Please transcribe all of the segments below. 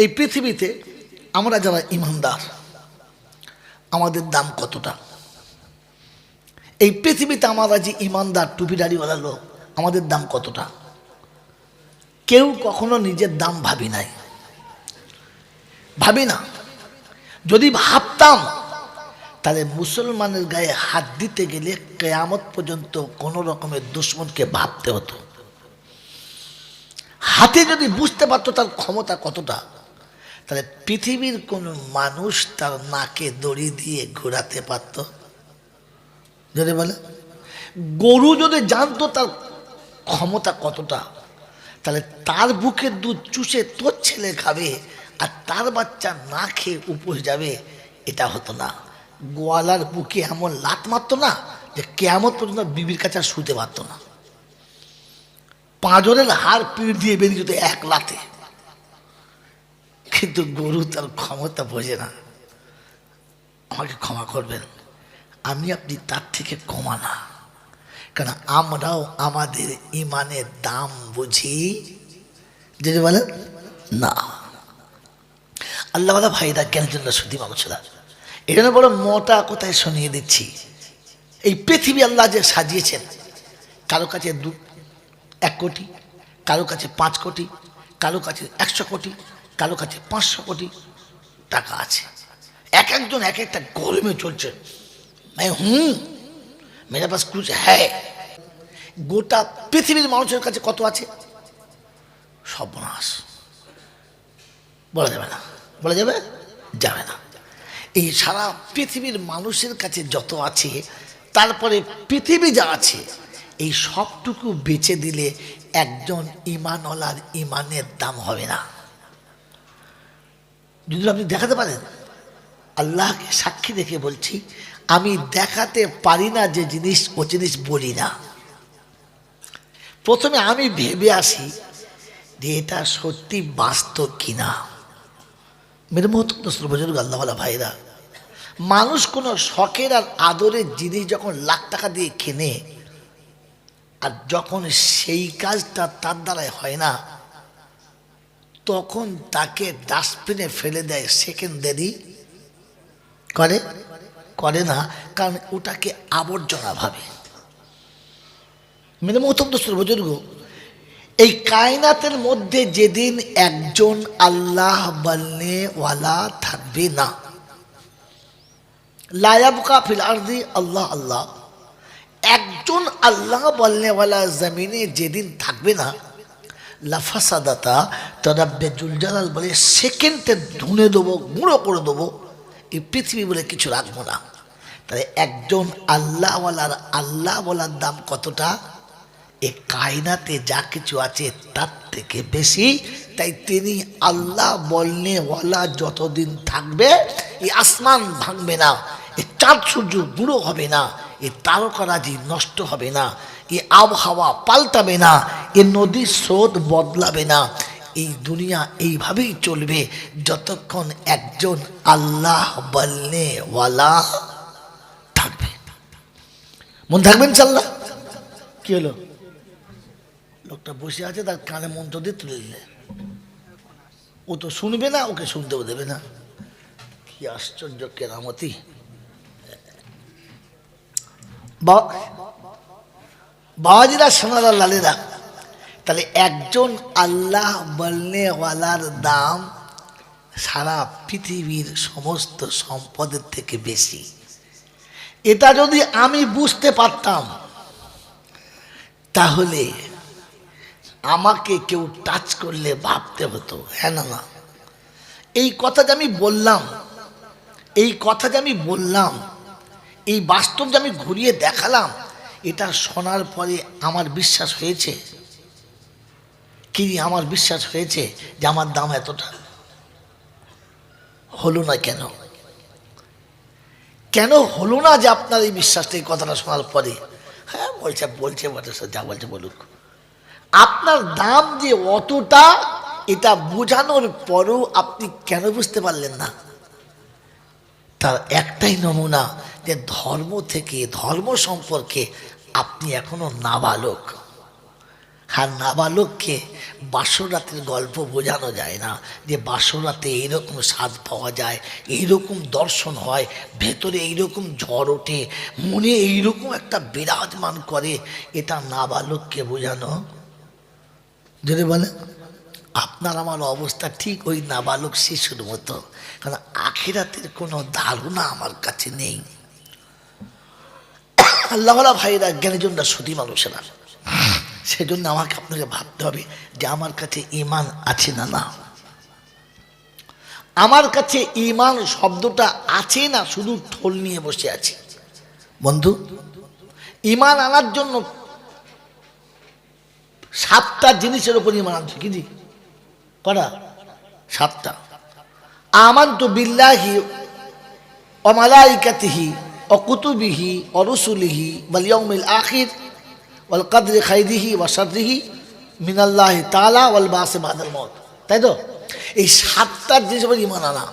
এই পৃথিবীতে আমরা যারা ইমানদার, আমাদের দাম কতটা? এই পৃথিবীতে আমরা যে ইমানদার টুপিদাড়িওয়ালা লোক, আমাদের দাম কতটা? কেউ কখনো নিজের দাম ভাবি নাই, ভাবি না। যদি ভাবতাম তাহলে মুসলমানের গায়ে হাত দিতে গেলে কিয়ামত পর্যন্ত কোনো রকমের দুশমনকে ভাবতে হতো। হাতে যদি বুঝতে পারতো তার ক্ষমতা কতটা, তাহলে পৃথিবীর কোনো মানুষ তার নাকে দড়ি দিয়ে ঘোরাতে পারত? যদি বলে গরু যদি জানতো তার ক্ষমতা কতটা, তাহলে তার বুকের দুধ চুষে তোর ছেলে খাবে আর তার বাচ্চা না খেয়ে উপোস যাবে, এটা হতো না। গোয়ালার বুকে এমন লাত মারতো না যে কিয়ামত পর্যন্ত বিবির কাছে আর শুতে পারতো না। পাঁজরের হাড় পিঠ দিয়ে বেরিয়ে যেত এক লাতে। কিন্তু গরু তার ক্ষমতা বোঝে না। আমাকে ক্ষমা করবেন, আমি আপনি তার থেকে কমা না, কারণ আমরাও আমাদের ইমানের দাম বুঝি। যদি বলেন না, আল্লাহ ভাইরা কেন জন্য শুধু মানুষরা এই জন্য বড় মোটা কোথায় শুনিয়ে দিচ্ছি। এই পৃথিবী আল্লাহ যে সাজিয়েছেন, কারো কাছে 1 কোটি, কারো কাছে 5 কোটি, কারো কাছে 100 কোটি, কারো কাছে 500 কোটি টাকা আছে। এক একজন এক একটা গরমে চলছে। মেরে পাশ কুছ হ্যাঁ। গোটা পৃথিবীর মানুষের কাছে কত আছে? সর্বনাশ, বলা যাবে না। বলা যাবে? যাবে না। এই সারা পৃথিবীর মানুষের কাছে যত আছে, তারপরে পৃথিবী যা আছে, এই সবটুকু বেচে দিলে একজন ইমানওয়ালার ইমানের দাম হবে না। যদি আপনি দেখাতে পারেন, আল্লাহকে সাক্ষী রেখে বলছি, আমি দেখাতে পারি না যে জিনিস, ও জিনিস বলি না। প্রথমে আমি ভেবে আসি যে এটা সত্যি বাস্তব কিনা। মেরে মহত্ব বুজুর্গ আল্লাহওয়ালা ভাইরা, মানুষ কোনো শখের আর আদরের জিনিস যখন লাখ টাকা দিয়ে কেনে, আর যখন সেই কাজটা তার দ্বারাই হয় না, তখন তাকে ডাস্টবিনে ফেলে দেয়। সেকেন্ড দেরি করে না, কারণ ওটাকে আবর্জনা ভাবে। মেরে মহত্ব বুজুর্গ, এই কায়নাতের মধ্যে যেদিন একজন আল্লাহ বলনেওয়ালা থাকবে না, লা ইয়াবকা ফিল আরদি আল্লাহ আল্লাহ, একজন আল্লাহ বলনেওয়ালা জমিনে যেদিন থাকবে না, লাফাসাদাতা, তো রাব্বে জুল জালাল বলে সেকেন্ডে ধুনে দেবো, গুঁড়ো করে দেবো, এই পৃথিবী বলে কিছু রাখবো না। তাহলে একজন আল্লাহওয়ালার আল্লাহ বলার দাম কতটা? এ কায়নাতে যা কিছু আছে তার থেকে বেশি। তাই তিনি আল্লাহ বলনেওয়ালা যতদিন থাকবে, এই আসমান ভাঙবে না, এ চাঁদ সূর্য বুড়ো হবে না, এ তারকারাজি নষ্ট হবে না, এ আবহাওয়া পাল্টাবে না, এ নদীর স্রোত বদলাবে না। এই দুনিয়া এইভাবেই চলবে যতক্ষণ একজন আল্লাহ বলনেওয়ালা থাকবে। মন থাকবেন চাল্লা? কি হলো? লোকটা বসে আছে, তার কানে মন্ত্র দিয়ে তুলে দিলে, ও তো শুনবে না, ওকে শুনতেও দেবে না। কি আশ্চর্য কেরামতি! বাবাজিরা, সোনারা, লালেরা, তাহলে একজন আল্লাহ বলনেওয়ালার দাম সারা পৃথিবীর সমস্ত সম্পদের থেকে বেশি। এটা যদি আমি বুঝতে পারতাম, তাহলে আমাকে কেউ টাচ করলে ভাবতে হতো, হ্যাঁ না না, এই কথা যে আমি বললাম, এই বাস্তব যে আমি ঘুরিয়ে দেখালাম, এটা শোনার পরে আমার বিশ্বাস হয়েছে কি? আমার বিশ্বাস হয়েছে যে আমার দাম এতটা। হলো না কেন? কেন হলো না যে আপনার এই বিশ্বাসটা, এই কথাটা শোনার পরে? হ্যাঁ, বলছে যা বলছে বলুক। আপনার দাম যে অতটা, এটা বোঝানোর পরও আপনি কেন বুঝতে পারলেন না? তার একটাই নমুনা, যে ধর্ম সম্পর্কে আপনি এখনো নাবালক। আর নাবালককে বাসরাতের গল্প বোঝানো যায় না যে বাসরাতে এইরকম স্বাদ পাওয়া যায়, এইরকম দর্শন হয়, ভেতরে এইরকম ঝড় ওঠে, মনে এইরকম একটা বিরাজমান করে, এটা নাবালককে বোঝানো যদি বলে। আপনার আমার অবস্থা ঠিক ওই নাবালক শিশুর মতো, কারণ আখিরাতের কোনো ধারণা আমার কাছে নেই। আল্লাহওয়ালা ভাইরা, জ্ঞানীজনরা, সতী মানুষেরা, সেজন্য আমাকে আপনাকে ভাবতে হবে যে আমার কাছে ঈমান আছে না। না, আমার কাছে ঈমান শব্দটা আছে না, শুধু ঠোল নিয়ে বসে আছি। বন্ধু, ঈমান আনার জন্য 7টা জিনিসের উপর ঈমান আনছে। কি জি করা? 7টা। আমানতু বিল্লাহি ওয়া মালাইকাতিহি ওয়া কুতুবিহি ওয়া রুসুলিহি ওয়াল ইয়াউমিল আখির ওয়াল কদরি খাইরিহি ওয়া শাররিহি মিনাল্লাহি তাআলা ওয়াল বাসি বাদাল মউত। তাই তো? এই 7টা জিনিস উপর ঈমান আনা।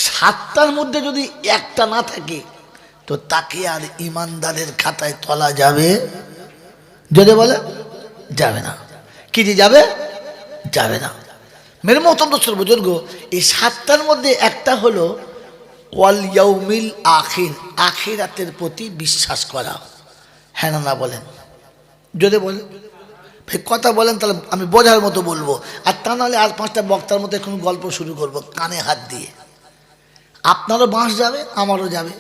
7টার মধ্যে যদি একটা না থাকে তো তাকে আর ঈমানদারের খাতায় তোলা যাবে? যদি বলে যাবে না। কি যে যাবে? যাবে না। মেরে মোহতরম দোস্তর বুজুর্গ, এই 7টার মধ্যে একটা হলো ওয়াল ইয়াউমিল আখির, আখিরাতের প্রতি বিশ্বাস করা। হ্যাঁ না বলেন? যদি বলে ভাই কথা বলেন তাহলে আমি বোঝার মতো বলবো, আর তা নাহলে আর 5টা বক্তার মতো এখন গল্প শুরু করব কানে হাত দিয়ে। আপনারও বাঁশ যাবে, আমারও যাবে,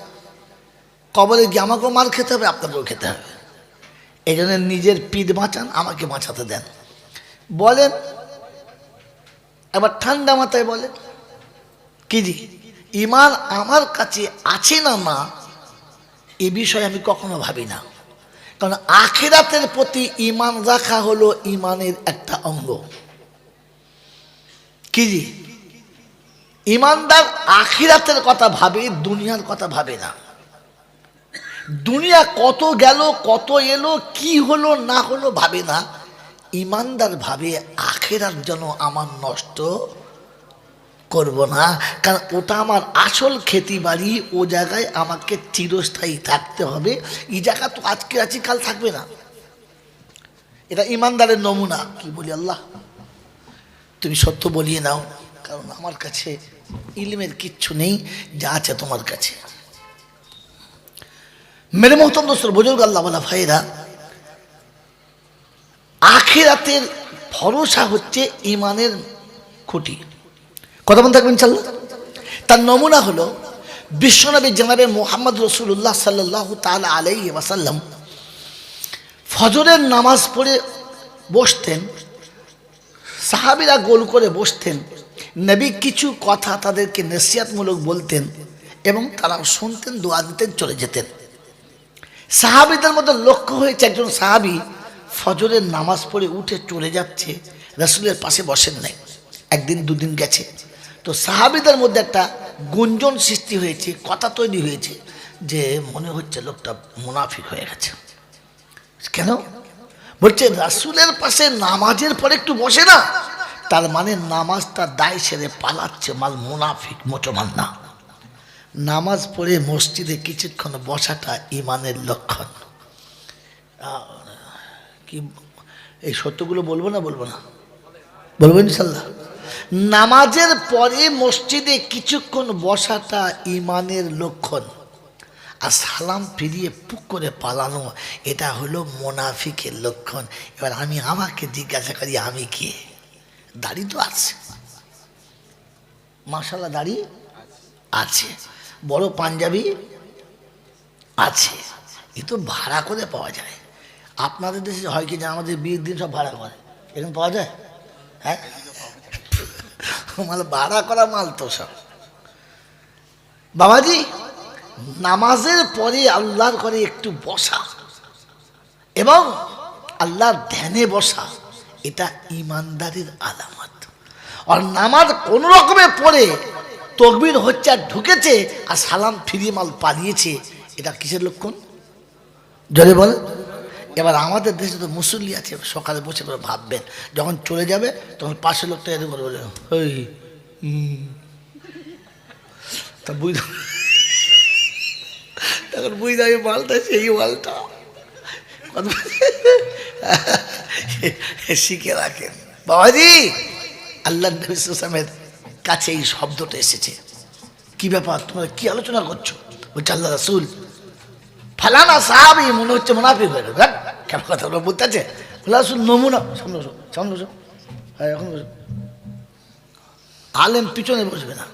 কবরে গিয়ে আমাকেও মার খেতে হবে, আপনাকেও খেতে হবে। এই জন্য নিজের পিঠ বাঁচান, আমাকে বাঁচাতে দেন। বলেন এবার ঠান্ডা মাথায় বলেন, কি জি ঈমান আমার কাছে আছে না না, এ বিষয়ে আমি কখনো ভাবি না। কারণ আখিরাতের প্রতি ঈমান রাখা হলো ঈমানের একটা অঙ্গ। কি জি ঈমানদার আখিরাতের কথা ভাবে, দুনিয়ার কথা ভাবে না। দুনিয়া কত গেল, কত এলো, কি হলো না হলো ভাবে না। ঈমানদার ভাবে আখিরাত যেন আমার নষ্ট করব না, কারণ ওটা আমার আসল খেতি বাড়ি, ও জায়গায় আমাকে চিরস্থায়ী থাকতে হবে। এই জায়গা তো আজকে আছি, কাল থাকবে না। এটা ঈমানদারের নমুনা। কি বলি, আল্লাহ তুমি সত্য বলিয়ে নাও, কারণ আমার কাছে ইলমের কিচ্ছু নেই, যা আছে তোমার কাছে। মেরে মোহতরম দোস্তর বুজুর্গ, আল্লাহ ওয়ালা ভাইরা, আখিরাতের ভরসা হচ্ছে ঈমানের খুঁটি। কথা বলতে থাকবেন ইনশাআল্লাহ। তার নমুনা হলো বিশ্বনবী জনাবে মুহাম্মদ রাসূলুল্লাহ সাল্লাল্লাহু তাআলা আলাইহি ওয়াসাল্লাম ফজরের নামাজ পড়ে বসতেন, সাহাবীরা গোল করে বসতেন, নবী কিছু কথা তাদেরকে নসিহতমূলক বলতেন এবং তারা শুনতেন, দোয়া দিতেন, চলে যেতেন। সাহাবীদের মধ্যে লক্ষ্য হয়েছে একজন সাহাবী ফজরের নামাজ পড়ে উঠে চলে যাচ্ছে, রাসূলের পাশে বসেন নাই। একদিন দুদিন গেছে, তো সাহাবীদের মধ্যে একটা গুঞ্জন সৃষ্টি হয়েছে, কথা তৈরি হয়েছে যে মনে হচ্ছে লোকটা মুনাফিক হয়ে গেছে। কেন? বলছে রাসূলের পাশে নামাজের পরে একটু বসে না, তার মানে নামাজটা দায় সেরে পালাচ্ছে, মাল মুনাফিক, মুসলমান না। নামাজ পড়ে মসজিদে কিছুক্ষণ বসাটা ঈমানের লক্ষণ। কি এই সত্যগুলো বলবো না? বলবো ইনশাল্লাহ। নামাজের পরে মসজিদে কিছুক্ষণ বসাটা ঈমানের লক্ষণ, আর সালাম ফিরিয়ে পুক করে পালানো এটা হলো মুনাফিকের লক্ষণ। এবার আমি আমাকে জিজ্ঞাসা করি, আমি কে? দাড়ি তো আছে, মাশাআল্লাহ দাড়ি আছে, বড় পাঞ্জাবি আছে, এ তো ভাড়া করে পাওয়া যায়। আপনাদের দেশে হয় কি, যে আমাদের বিয়ের দিন সব ভাড়া করে, এরকম পাওয়া যায়? হ্যাঁ, মাল ভাড়া করা মাল তো সব। বাবাজি, নামাজের পরে আল্লাহর ঘরে একটু বসা এবং আল্লাহর ধ্যানে বসা, এটা ঈমানদারির আলামত। আর নামাজ কোন রকমে পড়ে তাকবীর হচ্ছে আর ঢুকেছে আর সালাম ফিরিয়ে মাল পালিয়েছে, এটা কিসের লক্ষণ? জোরে বলে। এবার আমাদের দেশে তো মুসল্লি আছে, সকালে বসে করে ভাববেন, যখন চলে যাবে তখন পাশের লোকটা এরকম করে বলে, ওই তা বুঝ, তখন বুঝতে হবে মালটা সেই মালটা। শিখে রাখেন বাবাজি। আল্লাহ নবী সাল্লাল্লাহু আলাইহি ওয়াসাল্লামের কাছে এই শব্দটা এসেছে। কি ব্যাপার, তোমরা কি আলোচনা করছো? বলছে আল্লাহ রাসূল ফালানা সাহাবী, মনে হচ্ছে মুনাফিক হয়ে গেল। কেন কথা ওরা বলতে আছে? আল্লাহ রাসূল নমুনা, সামনে বসো, সামনে বসো, হ্যাঁ এখন বসো। আলেম পিছনে বসবে না,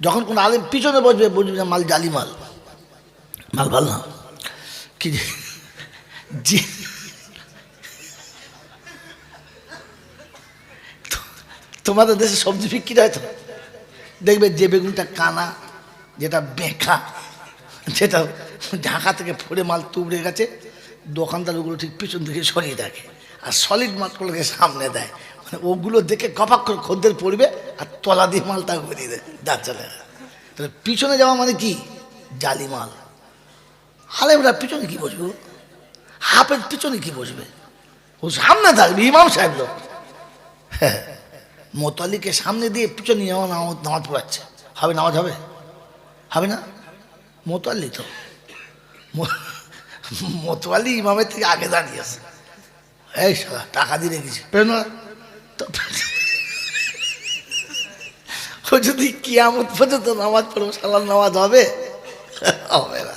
যখন কোনো আলেম পিছনে বসবে বুঝবে না মাল জালি মাল, মাল ভালো না। কি জি, তোমাদের দেশে সবজি বিক্রি হয় তো, দেখবে যে বেগুনটা কানা, যেটা বেঁকা, যেটা ঢাকা থেকে ফোড়ে মাল তুবড়ে গেছে, দোকানদার ওগুলো ঠিক পিছন থেকে সরিয়ে রাখে, আর সলিড মালগুলোকে সামনে দেয়। মানে ওগুলো দেখে কপাক করে খদ্দের পড়বে আর তলা দিয়ে মালটা ঘুরিয়ে দেয়, যা চলে। তাহলে পিছনে যাওয়া মানে কি? জালি মাল। আলেমরা পিছনে কি বসবে? হাফের পিছনে কি বসবে? ও সামনে থাকবে, ইমাম সাহেব লোক। হ্যাঁ, মোতালিকে সামনে দিয়ে পিছনে নামাজ পড়াচ্ছে, হবে? নামাজ হবে? হবে না? মোতাল্লি তো, মোতালি ইমামের থেকে আগে দাঁড়িয়েছে। এই সালা টাকা দিয়ে রেখেছে, ও যদি কিয়ামত পর্যন্ত নামাজ পড়বো, সালার নামাজ হবে? হবে না।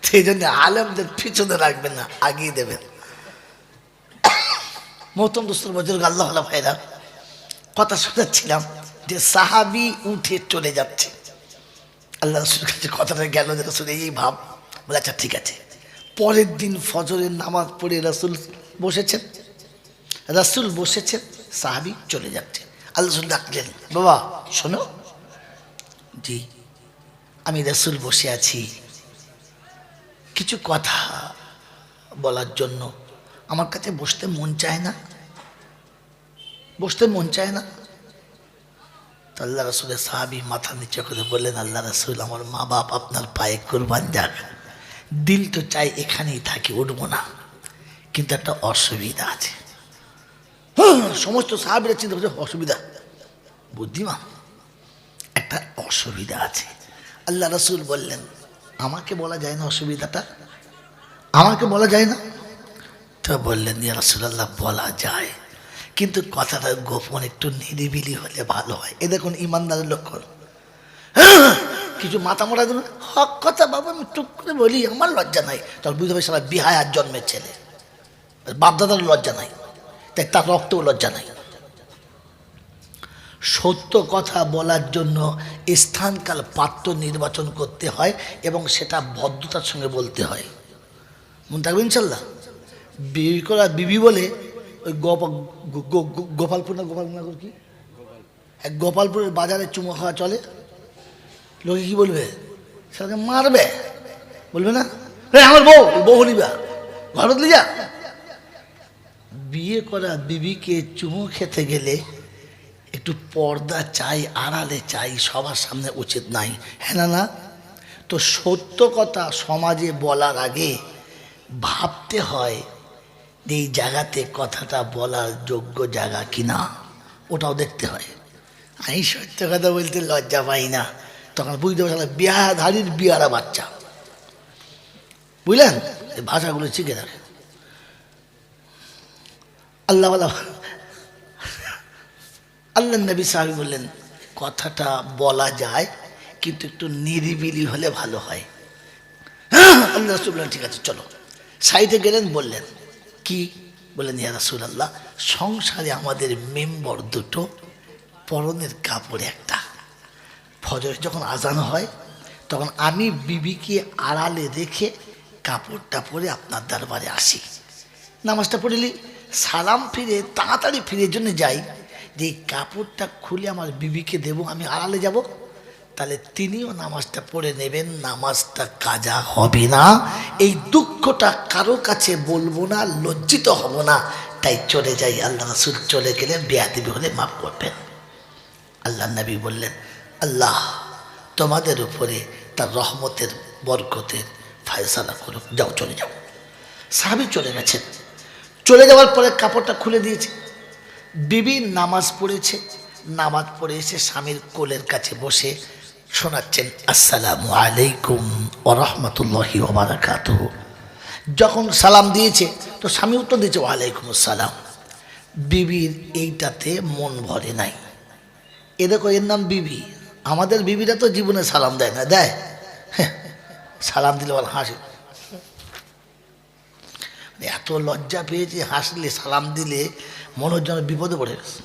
সেই জন্য আলেমদের পিছনে রাখবেন না, আগিয়ে দেবেন। মহতরম দোস্তর বুজুর্গ, আল্লাহ ভাইরা, কথা শোনাচ্ছিলাম যে সাহাবি উঠে চলে যাচ্ছে, আল্লাহ রাসূলের কাছে কথাটা গেল যে রাসূল এই ভাব। বলে আচ্ছা ঠিক আছে। পরের দিন ফজরের নামাজ পড়ে রাসূল বসেছেন, সাহাবি চলে যাচ্ছে। আল্লাহ রাসূল ডাকলেন, বাবা শোনো। জি, আমি রাসূল বসে আছি, কিছু কথা বলার জন্য। আমার কাছে বসতে মন চায় না, বসতে মন চায় না। তো আল্লাহ রাসূলের সাহাবী মাথা নিচে করে বললেন, আল্লাহ রাসূল, আমার মা বাপ আপনার পায়ে কুরবান যাক, দিল তো চাই এখানেই থাকি, উঠবো না, কিন্তু একটা অসুবিধা আছে। সমস্ত সাহাবীরা চিন্তা করছে অসুবিধা, বুদ্ধিমান, একটা অসুবিধা আছে। আল্লাহ রাসূল বললেন, আমাকে বলা যায় না অসুবিধাটা? আমাকে বলা যায় না? তো বললেন, ইয়া রাসূলুল্লাহ বলা যায়, কিন্তু কথাটা গোপন, একটু নিরিবিলি হলে ভালো হয়। এ দেখুন ইমানদারের লক্ষণ। কিছু মাথা মোটা দেবেন, হক কথা বাবা আমি টুক করে বলি, আমার লজ্জা নাই। তখন বুঝতে পারি সারা বিহায়ার জন্মের ছেলে, বাপদাদার লজ্জা নাই, তাই তার রক্তেও লজ্জা নাই। সত্য কথা বলার জন্য স্থানকাল পাত্র নির্বাচন করতে হয় এবং সেটা ভদ্রতার সঙ্গে বলতে হয়। মনে থাকবে ইনশাল্লাহ। বিবি করা বিবি বলে ওই গোপালপুর না গোপালপুর কি এক গোপালপুরের বাজারে চুমো খাওয়া চলে, লোকে কি বলবে? সেটাকে মারবে, বলবে না আমার বউ, বউ হলিবা ঘরত লিজা। বিয়ে করা বিবিকে চুমো খেতে গেলে একটু পর্দা চাই, আড়ালে চাই, সবার সামনে উচিত নাই, হ্যাঁ না? না তো সত্য কথা সমাজে বলার আগে ভাবতে হয় এই জায়গাতে কথাটা বলার যোগ্য জায়গা কিনা, ওটাও দেখতে হয়। আমি সত্য কথা বলতে লজ্জা পাই না, তখন বুঝতে পারছি বিয়াধারীর বিয়ারা বাচ্চা, বুঝলেন? এই ভাষাগুলো শিখে রাখে। আল্লাহ নবী সাহাবী বললেন, কথাটা বলা যায় কিন্তু একটু নিরিবিলি হলে ভালো হয়। আল্লাহ রাসূল বললেন, ঠিক আছে চলো। সাইডে গেলেন, বললেন কি? বললেন, ইয়া রাসূলুল্লাহ, সংসারে আমাদের মেম্বর দুটো, পরনের কাপড় একটা। ফজর যখন আজান হয় তখন আমি বিবিকে আড়ালে রেখে কাপড়টা পরে আপনার দরবারে আসি, নামাজটা পড়িলি সালাম ফিরে তাড়াতাড়ি ফিরে জন্য যাই, যে এই কাপড়টা খুলে আমার বিবিকে দেব, আমি আড়ালে যাব, তাহলে তিনিও নামাজটা পড়ে নেবেন, নামাজটা কাজা হবে না। এই দুঃখটা কারো কাছে বলবো না, লজ্জিত হব না, তাই চলে যাই। আল্লাহ রাসূল চলে গেলেন, বেয়াদবি হলে মাফ করবেন। আল্লাহ নবী বললেন, আল্লাহ তোমাদের উপরে তার রহমতের বরকতের ফয়সালা করুক, যাও চলে যাও। সাহাবী চলে গেছেন। চলে যাওয়ার পরে কাপড়টা খুলে দিয়েছে, বিবি নামাজ পড়েছে, নামাজ পড়ে এসে স্বামীর কোলের কাছে বসে শোনাচ্ছেন, আসসালামু আলাইকুম ওয়া রাহমাতুল্লাহি ওয়া বারাকাতুহু। যখন সালাম দিয়েছে তো স্বামী উত্তর দিচ্ছে ওয়ালাইকুম আসসালাম। বিবির এইটাতে মন ভরে নাই। এ দেখো, এর নাম বিবি। আমাদের বিবিরা তো জীবনে সালাম দেয় না, দেয়? সালাম দিলে বল হাসি, এত লজ্জা পেয়েছে, হাসলে সালাম দিলে মনে হচ্ছে যেন বিপদে পড়ে গেছে।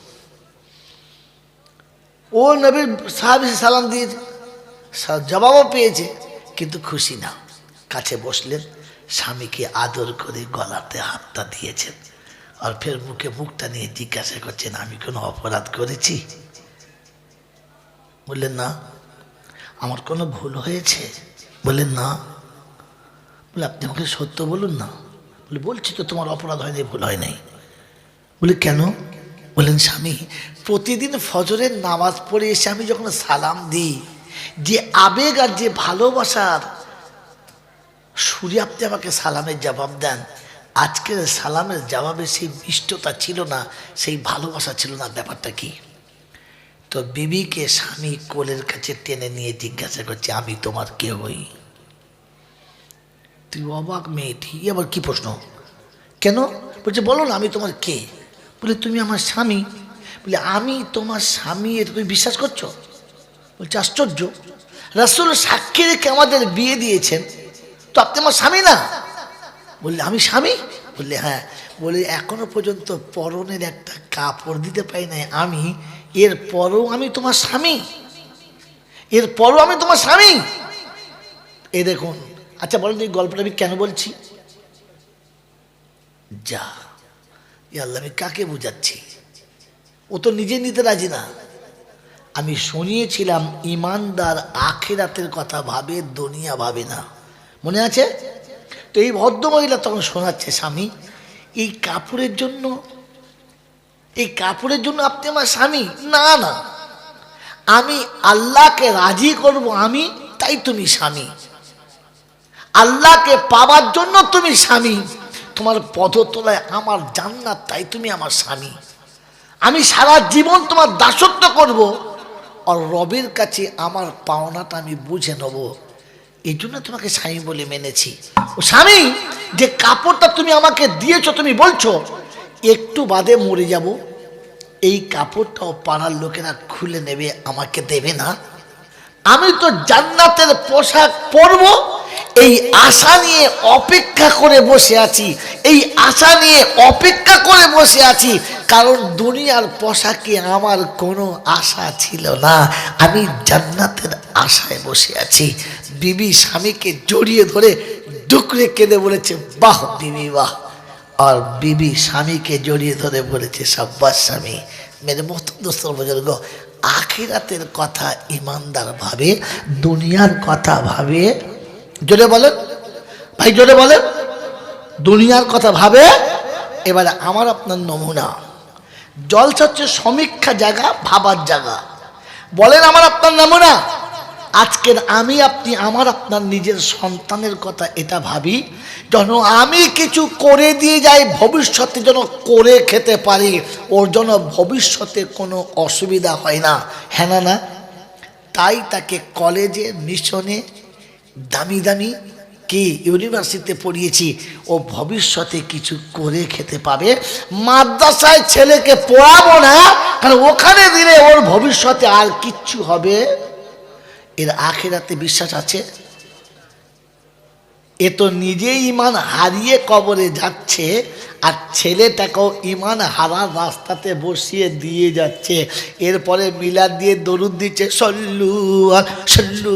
ও নবীর সাহাবী সালাম দিয়েছে, জবাবও পেয়েছে, কিন্তু খুশি না। কাছে বসলেন, স্বামীকে আদর করে গলাতে হাতটা দিয়েছেন, আর ফের মুখটা নিয়ে জিজ্ঞাসা করছেন আমি কোনো অপরাধ করেছি? বললেন না। আমার কোনো ভুল হয়েছে? বললেন না। বলে আপনি আমাকে সত্য বলুন না। বলে বলছি তো তোমার অপরাধ হয়নি, ভুল হয় নাই। বলে কেন? বললেন স্বামী, প্রতিদিন ফজরের নামাজ পড়ে এসে আমি যখন সালাম দিই, যে আবেগ আর যে ভালোবাসার সুরে আপনি আমাকে সালামের জবাব দেন, আজকের সালামের জবাবে সেই মিষ্টতা ছিল না, সেই ভালোবাসা ছিল না। ব্যাপারটা কি? তো বিবিকে স্বামী কোলের কাছে টেনে নিয়ে জিজ্ঞাসা করছে আমি তোমার কে হই? তুই অবাক মেয়েটি, আবার কি প্রশ্ন? কেন? বলছে বলো না আমি তোমার কে? বলে তুমি আমার স্বামী। বলে আমি তোমার স্বামী, এটা তুমি বিশ্বাস করছো? বলছে আশ্চর্য, রাসূল সাক্ষী রেখে আমাদের বিয়ে দিয়েছেন, তো আপনি আমার স্বামী না? বললে আমি স্বামী? বললে হ্যাঁ। বলে এখনো পর্যন্ত পরনের একটা কাপড় দিতে পারি নাই আমি, এরপরও আমি তোমার স্বামী? এরপরও আমি তোমার স্বামী? এ দেখুন। আচ্ছা বলেন এই গল্পটা আমি কেন বলছি? যা আল্লাহ, আমি কাকে বুঝাচ্ছি? ও তো নিজে নিতে রাজি না। আমি শুনিয়েছিলাম ইমানদার আখিরাতের কথা ভাবে, দুনিয়া ভাবে না। মনে আছে? তো এই ভদ্রমহিলা তখন শোনাচ্ছে স্বামী এই কাপড়ের জন্য, এই কাপড়ের জন্য আপনি আমার স্বামী? না না, আমি আল্লাহকে রাজি করব আমি, তাই তুমি স্বামী। আল্লাহকে পাওয়ার জন্য তুমি স্বামী, তোমার পদতলায় আমার জান্নাত, তাই তুমি আমার স্বামী। আমি সারা জীবন তোমার দাসত্ব করব, আর রবের কাছে আমার পাওনাটা আমি বুঝে নেব, এই জন্য তোমাকে স্বামী বলে মেনেছি। ও স্বামী, যে কাপড়টা তুমি আমাকে দিয়েছো, তুমি বলছো একটু বাদে মরে যাব, এই কাপড়টাও পাড়ার লোকেরা খুলে নেবে, আমাকে দেবে না? আমি তো জান্নাতের পোশাক পরবো, এই আশা নিয়ে অপেক্ষা করে বসে আছি, এই আশা নিয়ে অপেক্ষা করে বসে আছি, কারণ দুনিয়ার পোশাকে আমার কোনো আশা ছিল না, আমি জান্নাতের আশায় বসে আছি। বিবি স্বামীকে জড়িয়ে ধরে ডুকরে কেঁদে বলেছে বাহ বিবি বাহ, আর বিবি স্বামীকে জড়িয়ে ধরে বলেছে সাব্বাস স্বামী। মেরে মত দোস্তর বুজুর্গ, আখিরাতের কথা ইমানদার ভাবে, দুনিয়ার কথা ভাবে। জোরে বলেন ভাই, জোরে বলেন। দুনিয়ার কথা ভাবে। এবারে আমার আপনার নমুনা, জলসা হচ্ছে সমীক্ষা জায়গা, ভাবার জায়গা। বলেন আমার আপনার নমুনা। আজকের আমি আপনি আমার আপনার নিজের সন্তানের কথা এটা ভাবি, যেন আমি কিছু করে দিয়ে যাই, ভবিষ্যতে যেন করে খেতে পারি, ওর জন্য ভবিষ্যতে কোনো অসুবিধা হয় না। হ্যাঁ না না? তাই তাকে কলেজে, মিশনে, দামি দামি কি ইউনিভার্সিটিতে পড়িয়েছি, ও ভবিষ্যতে কিছু করে খেতে পাবে। মাদ্রাসায় ছেলেকে পড়াবো না, কারণ ওখানে দিলে ওর ভবিষ্যতে আর কিচ্ছু হবে, এর আখিরাতে বিশ্বাস আছে। এ তো নিজেই ইমান হারিয়ে কবরে যাচ্ছে, আর ছেলেটাকেও ইমান হারার রাস্তাতে বসিয়ে দিয়ে যাচ্ছে। এরপরে মিলাদ দিয়ে দরুদ দিচ্ছে সল্লু আর সল্লু,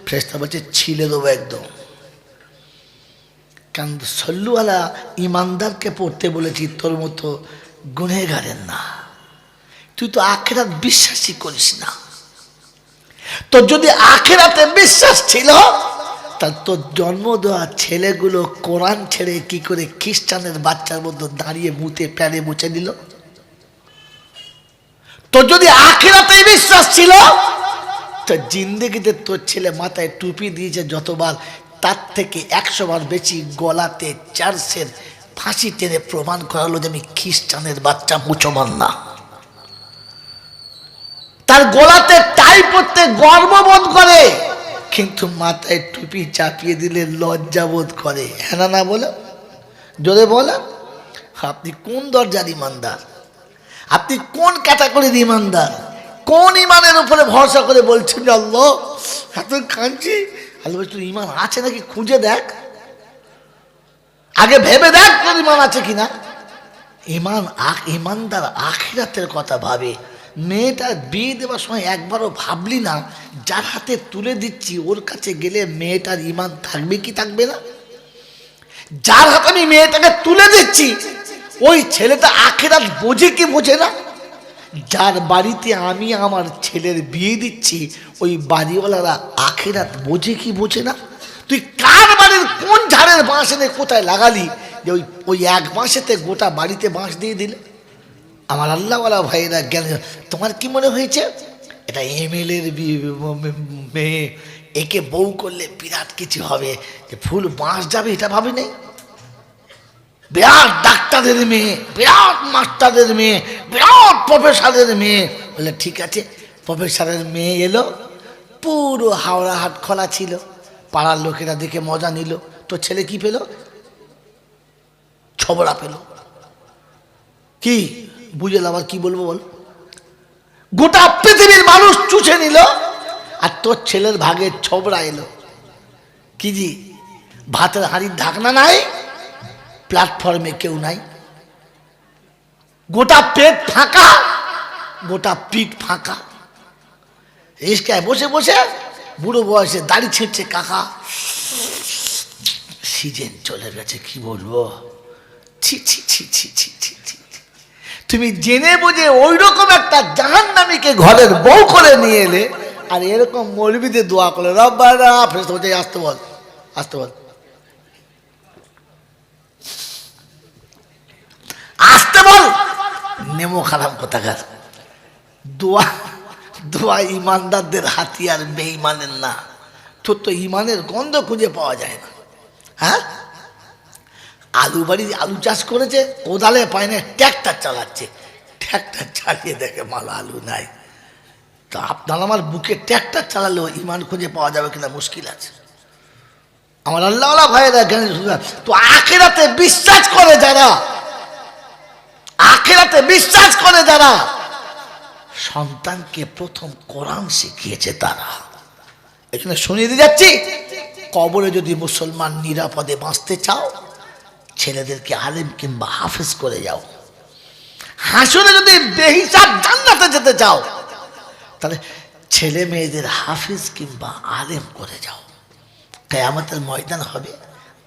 ফেরেশতা বলছে ছিলে দেবো একদম। কারণ সল্লুওয়ালা ইমানদারকে পড়তে বলেছি, তোর মতো গুনেগারের না। তুই তো আখিরাত বিশ্বাসই করিস না। তোর যদি আখিরাতে বিশ্বাস ছিল, তা তোর জন্ম দেওয়া ছেলেগুলো কোরআন ছেড়ে কি করে খ্রিস্টানের বাচ্চার মধ্যে দাঁড়িয়ে মুতে প্যারে মুছে দিল? তোর যদি আখিরাতে বিশ্বাস ছিল, তো জিন্দেগিতে তোর ছেলে মাথায় টুপি দিয়েছে যতবার, তার থেকে 100 বার বেশি গলাতে চার্চের ফাঁসি টেনে প্রমাণ করালো যে আমি খ্রিস্টানের বাচ্চা, মুসলমান না। তার গলাতে টাই পরতে গর্ববোধ করে, কিন্তু মাথায় টুপি চাপিয়ে দিলে লজ্জা বোধ করে। হ্যাঁ না বলে? জোরে বলে। আপনি কোন দরজার ইমানদার? আপনি কোন ক্যাটাগরির ইমানদার? কোন ইমানের উপরে ভরসা করে বলছেন যে আল্লাহ এত কাঁদছি? আল্লাহ বলছেন ইমান আছে নাকি খুঁজে দেখ, আগে ভেবে দেখ তোর ইমান আছে কিনা। ইমানদার আখিরাতের কথা ভাবে। মেয়েটা বিয়ে দেওয়ার সময় একবারও ভাবলি না যার হাতে তুলে দিচ্ছি ওর কাছে গেলে মেয়েটার ইমান থাকবে কি থাকবে না? যার হাতে আমি মেয়েটাকে তুলে দিচ্ছি ওই ছেলেটা আখিরাত বোঝে কি বোঝে না? যার বাড়িতে আমি আমার ছেলের বিয়ে দিচ্ছি ওই বাড়িওয়ালারা আখিরাত বোঝে কি বোঝে না? তুই কার বাড়ির কোন ঝাড়ের বাঁশ এনে কোথায় লাগালি যে ওই এক বাঁশেতে গোটা বাড়িতে বাঁশ দিয়ে দিলে? আমার আল্লাহওয়ালা ভাইয়েরা জ্ঞান, তোমার কি মনে হয়েছে এটা এমএলএর মেয়ে, একে বউ করলে বিরাট কিছু হবে, যে ফুল বাঁশ যাবে এটা ভাবি নাই? বিরাট ডাক্তারের মেয়ে, বিরাট মাস্টারের মেয়ে, বিরাট প্রফেসরের মেয়ে। বলে ঠিক আছে, প্রফেসরের মেয়ে এলো, পুরো হাওড়া হাট খোলা ছিল, পাড়ার লোকেরা দেখে মজা নিল। তো ছেলে কি পেল? ছবড়া পেল। কি বুঝল? আবার কি বলবো বল? গোটা পৃথিবীর মানুষ চুষে নিল আর তোর ছেলের ভাগে ছবড়া এলো। কি জি, ভাতের হাঁড়ির ঢাকনা নাই, প্ল্যাটফর্মে কেউ নাই, গোটা পেট ফাঁকা, গোটা পিঠ ফাঁকা। রিস্কায় বসে বসে বুড়ো বয়সে দাড়ি ছিঁড়ছে কাকা। সিজন চলে গেছে, কি বলবো, ছি ছি ছি ছি ছি ছি ছি। তুমি জেনে বুঝে ওই রকম একটা জাহান্নামীকে ঘরের বউ করে নিয়ে এলে আর এরকম মৌলবীদের দোয়া করলে রব্বানা ফেরেশতা বলছে আসতে বল, আসতে বল, আসতে বল। নেমো খারাপ কোথাকার। দোয়া দোয়া ইমানদারদের হাতিয়ার, বেঈমানের না। তোর তো ইমানের গন্ধ খুঁজে পাওয়া যায় না। হ্যাঁ, আলু বাড়ি আলু চাষ করেছে, কোদালে পায় না, ট্র্যাক্টর চালাচ্ছে, ট্র্যাক্টর চালিয়ে দেখে মাল আলু নাই। তো আপনার আমার বুকে ট্র্যাক্টর চালালেও ইমান খুঁজে পাওয়া যাবে কিনা মুশকিল আছে। আমার আল্লাহ ভাইয়েরা তো আখিরাতে বিশ্বাস করে যারা, আখিরাতে বিশ্বাস করে যারা সন্তানকে প্রথম কোরআন শিখিয়েছে তারা। এখানে শুনিয়ে দিয়ে যাচ্ছি, কবরে যদি মুসলমান নিরাপদে বাঁচতে চাও ছেলেদেরকে আলেম কিংবা হাফেজ করে যাও। হাসরে যদি বেহিসাব জান্নাতে যেতে চাও তাহলে ছেলে মেয়েদের হাফেজ কিংবা আলেম করে যাও। কিয়ামতের ময়দান হবে,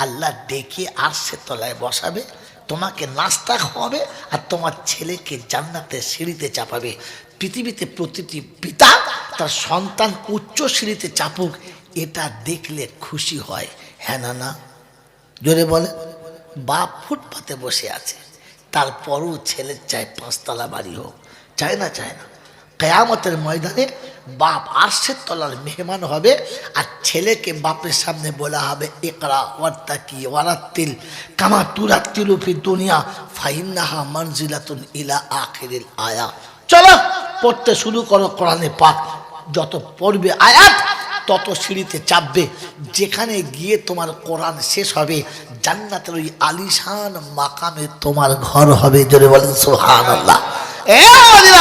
আল্লাহ ডেকে আরশের তলায় বসাবে, তোমাকে নাস্তা খাওয়াবে আর তোমার ছেলেকে জান্নাতের সিঁড়িতে চাপাবে। পৃথিবীতে প্রতিটি পিতা তার সন্তান উচ্চ সিঁড়িতে চাপুক এটা দেখলে খুশি হয়, হ্যাঁ না না? জোরে বলে। বাপ ফুটপাতে বসে আছে, তারপরও ছেলের চায় 5 তলা বাড়ি হোক, চায় না? চায় না। কিয়ামতের ময়দানে বাপ আরশের তলার মেহমান হবে আর ছেলেকে বাপের সামনে বলা হবে ইকরা ওয়াত্তাকি ওয়ারাত্তিল কামা তুরাত্তিলু ফিদ দুনিয়া ফাইন্নাহা মানজিলাতুন ইলা আখিরিল আয়া। চলো পড়তে শুরু করো কোরআনে পাক। যত পড়বে আয়াত তত সিঁড়িতে চাপবে, যেখানে গিয়ে তোমার কোরআন শেষ হবে জান্নাতের ওই আলিশান মাকামে তোমার ঘর হবে। জোরে বলেন সুবহানাল্লাহ।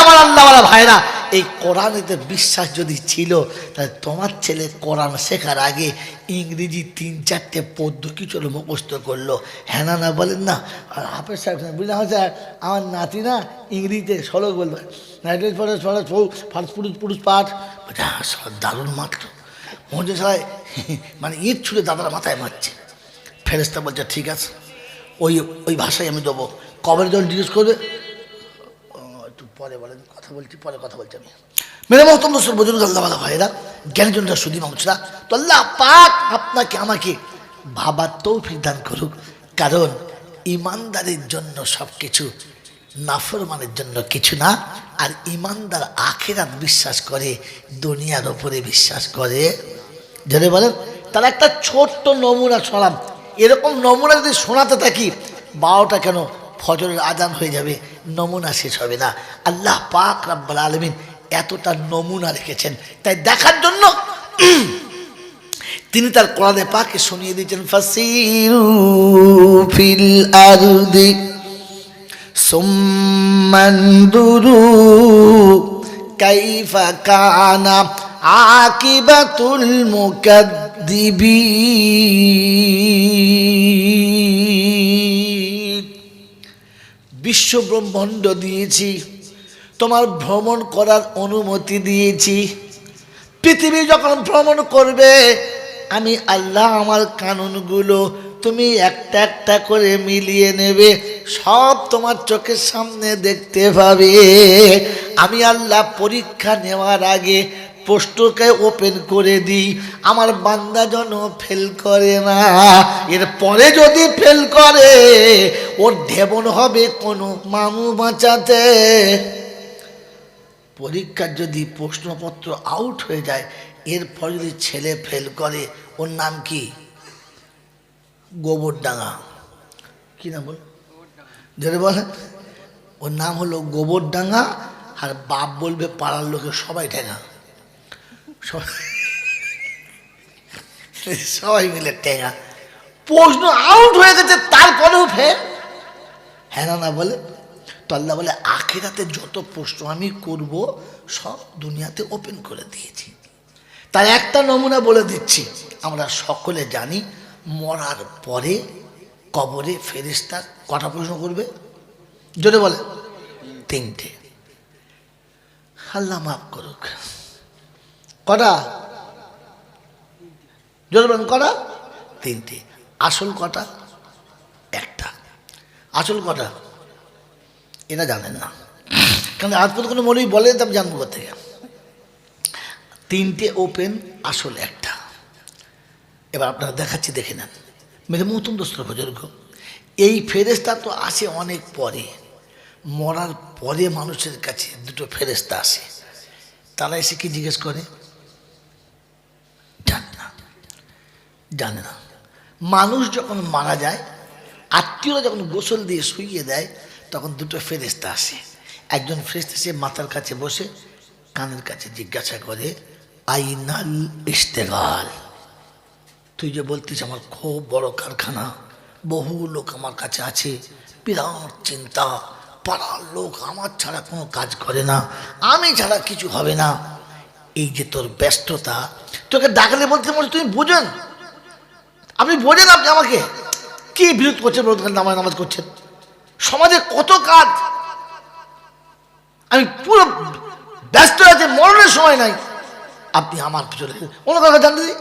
আমার আল্লাহওয়ালা ভাইরা, এই কোরআনেতে বিশ্বাস যদি ছিল তাহলে তোমার ছেলে কোরআন শেখার আগে ইংরেজি 3-4টে পদ্ধতি চলো মুখস্থ করলো, হ্যাঁ না না বলেন না? আর হাফেজ সাহেব বুঝলাম স্যার আমার নাতি না ইংরেজিতে সড়ক বলবে, পুরুষ পাঠ দারুণ মাত্র মধ্যে সবাই মানে ইট ছুঁড়ে দাদার মাথায় মারছে। ফেরেশতা বলছে ঠিক আছে, ওই ওই ভাষায় আমি দেবো। কবরে যখন জিজ্ঞেস করবে একটু পরে বলেন, কথা বলছি, পরে কথা বলছি আমি। মেরে মহতম দোস্তর বুজুর্গ আল্লাহওয়ালা ভাইরা, জ্ঞানীজনরা সুদী মানুষরা, তো আল্লাহ পাক আপনাকে আমাকে ভাবার তৌফিক দান করুক। কারণ ইমানদারের জন্য সব কিছু, নাফরমানের জন্য কিছু না। আর ইমানদার আখিরাত বিশ্বাস করে, দুনিয়ার ওপরে বিশ্বাস করে। যদি বলেন তার একটা ছোট্ট নমুনা শোনাম, এরকম নমুনা যদি শোনাতে থাকি 12টা কেন ফজরের আজান হয়ে যাবে, নমুনা শেষ হবে না। আল্লাহ পাক রব্বুল আলামিন এতটা নমুনা রেখেছেন, তাই দেখার জন্য তিনি তার কোরআনে পাকে শুনিয়ে দিয়েছেন ফাসিরু ফিল আরদি সুম্মানদুরু কাইফা কানা আকিবাতুল মুকাদ্দিবিন। বিশ্ব ব্রহ্মাণ্ড দিয়েছি, তোমার ভ্রমণ করার অনুমতি দিয়েছি। পৃথিবী যখন ভ্রমণ করবে, আমি আল্লাহ আমার কানুনগুলো তুমি একটা একটা করে মিলিয়ে নেবে, সব তোমার চোখের সামনে দেখতে পাবে। আমি আল্লাহ পরীক্ষা নেওয়ার আগে পোস্টকে ওপেন করে দিই, আমার বান্দা যেন ফেল করে না। এরপরে যদি ফেল করে, ওর ঢেবন হবে কোনো মামু বাঁচাতে। পরীক্ষার যদি প্রশ্নপত্র আউট হয়ে যায়, এরপর যদি ছেলে ফেল করে, ওর নাম কি? গোবরডাঙ্গা। কি নাম বল? যেটা বলে ওর নাম হলো গোবরডাঙ্গা। আর বাপ বলবে পাড়ার লোকে সবাই ঠেঙা, সবাই মিলে ঠেঙা। প্রশ্ন আউট হয়ে গেছে, তারপরেও ফেল, হ্যাঁ না বলে। তো আল্লাহ বলে আখিরাতে যত প্রশ্ন আমি করব সব দুনিয়াতে ওপেন করে দিয়েছি। তার একটা নমুনা বলে দিচ্ছি। আমরা সকলে জানি মরার পরে কবরে ফেরেশতা কটা প্রশ্ন করবে? জোরে বলে। 3টে। আল্লাহ মাফ করুক। কটা? জোরে বলেন কটা? 3টে। আসল কটা? একটা। আসল কটা? এটা জানেন না, কারণ আজ পর্যন্ত কোনো মৌলবী বলে তো আমি জানবো কোথেকে। 3টে ওপেন, আসল একটা। এবার আপনারা দেখাচ্ছি, দেখে নেন। মেরে মতুন দোস্ত বুজুর্গ, এই ফেরেশতা তো আসে অনেক পরে। মরার পরে মানুষের কাছে দুটো ফেরেশতা আসে। তারা এসে কি জিজ্ঞেস করে? জানে না, জানে না। মানুষ যখন মারা যায়, আত্মীয়রা যখন গোসল দিয়ে শুইয়ে দেয়, তখন দুটো ফেরেশতা আসে। একজন ফেরেশতা সে মাথার কাছে বসে কানের কাছে জিজ্ঞাসা করে, আইনাল ইশতেগাল। তুই যে বলতিস আমার খুব বড় কারখানা, বহু লোক আমার কাছে আছে, বিরাট চিন্তা, পাড়ার লোক আমার ছাড়া কোনো কাজ করে না, আমি ছাড়া কিছু হবে না, এই যে তোর ব্যস্ততা, তোকে ডাকলে বলতে বলছে তুমি বোঝেন, আপনি বোঝেন, আপনি আমাকে কি বিরোধ করছেন? নামাজ করছেন, সমাজে কত কাজ, আমি পুরো ব্যস্ত আছে, মরণের সময় নাই, আপনি আমার পিছনে অন্য কাউকে জানতে দিই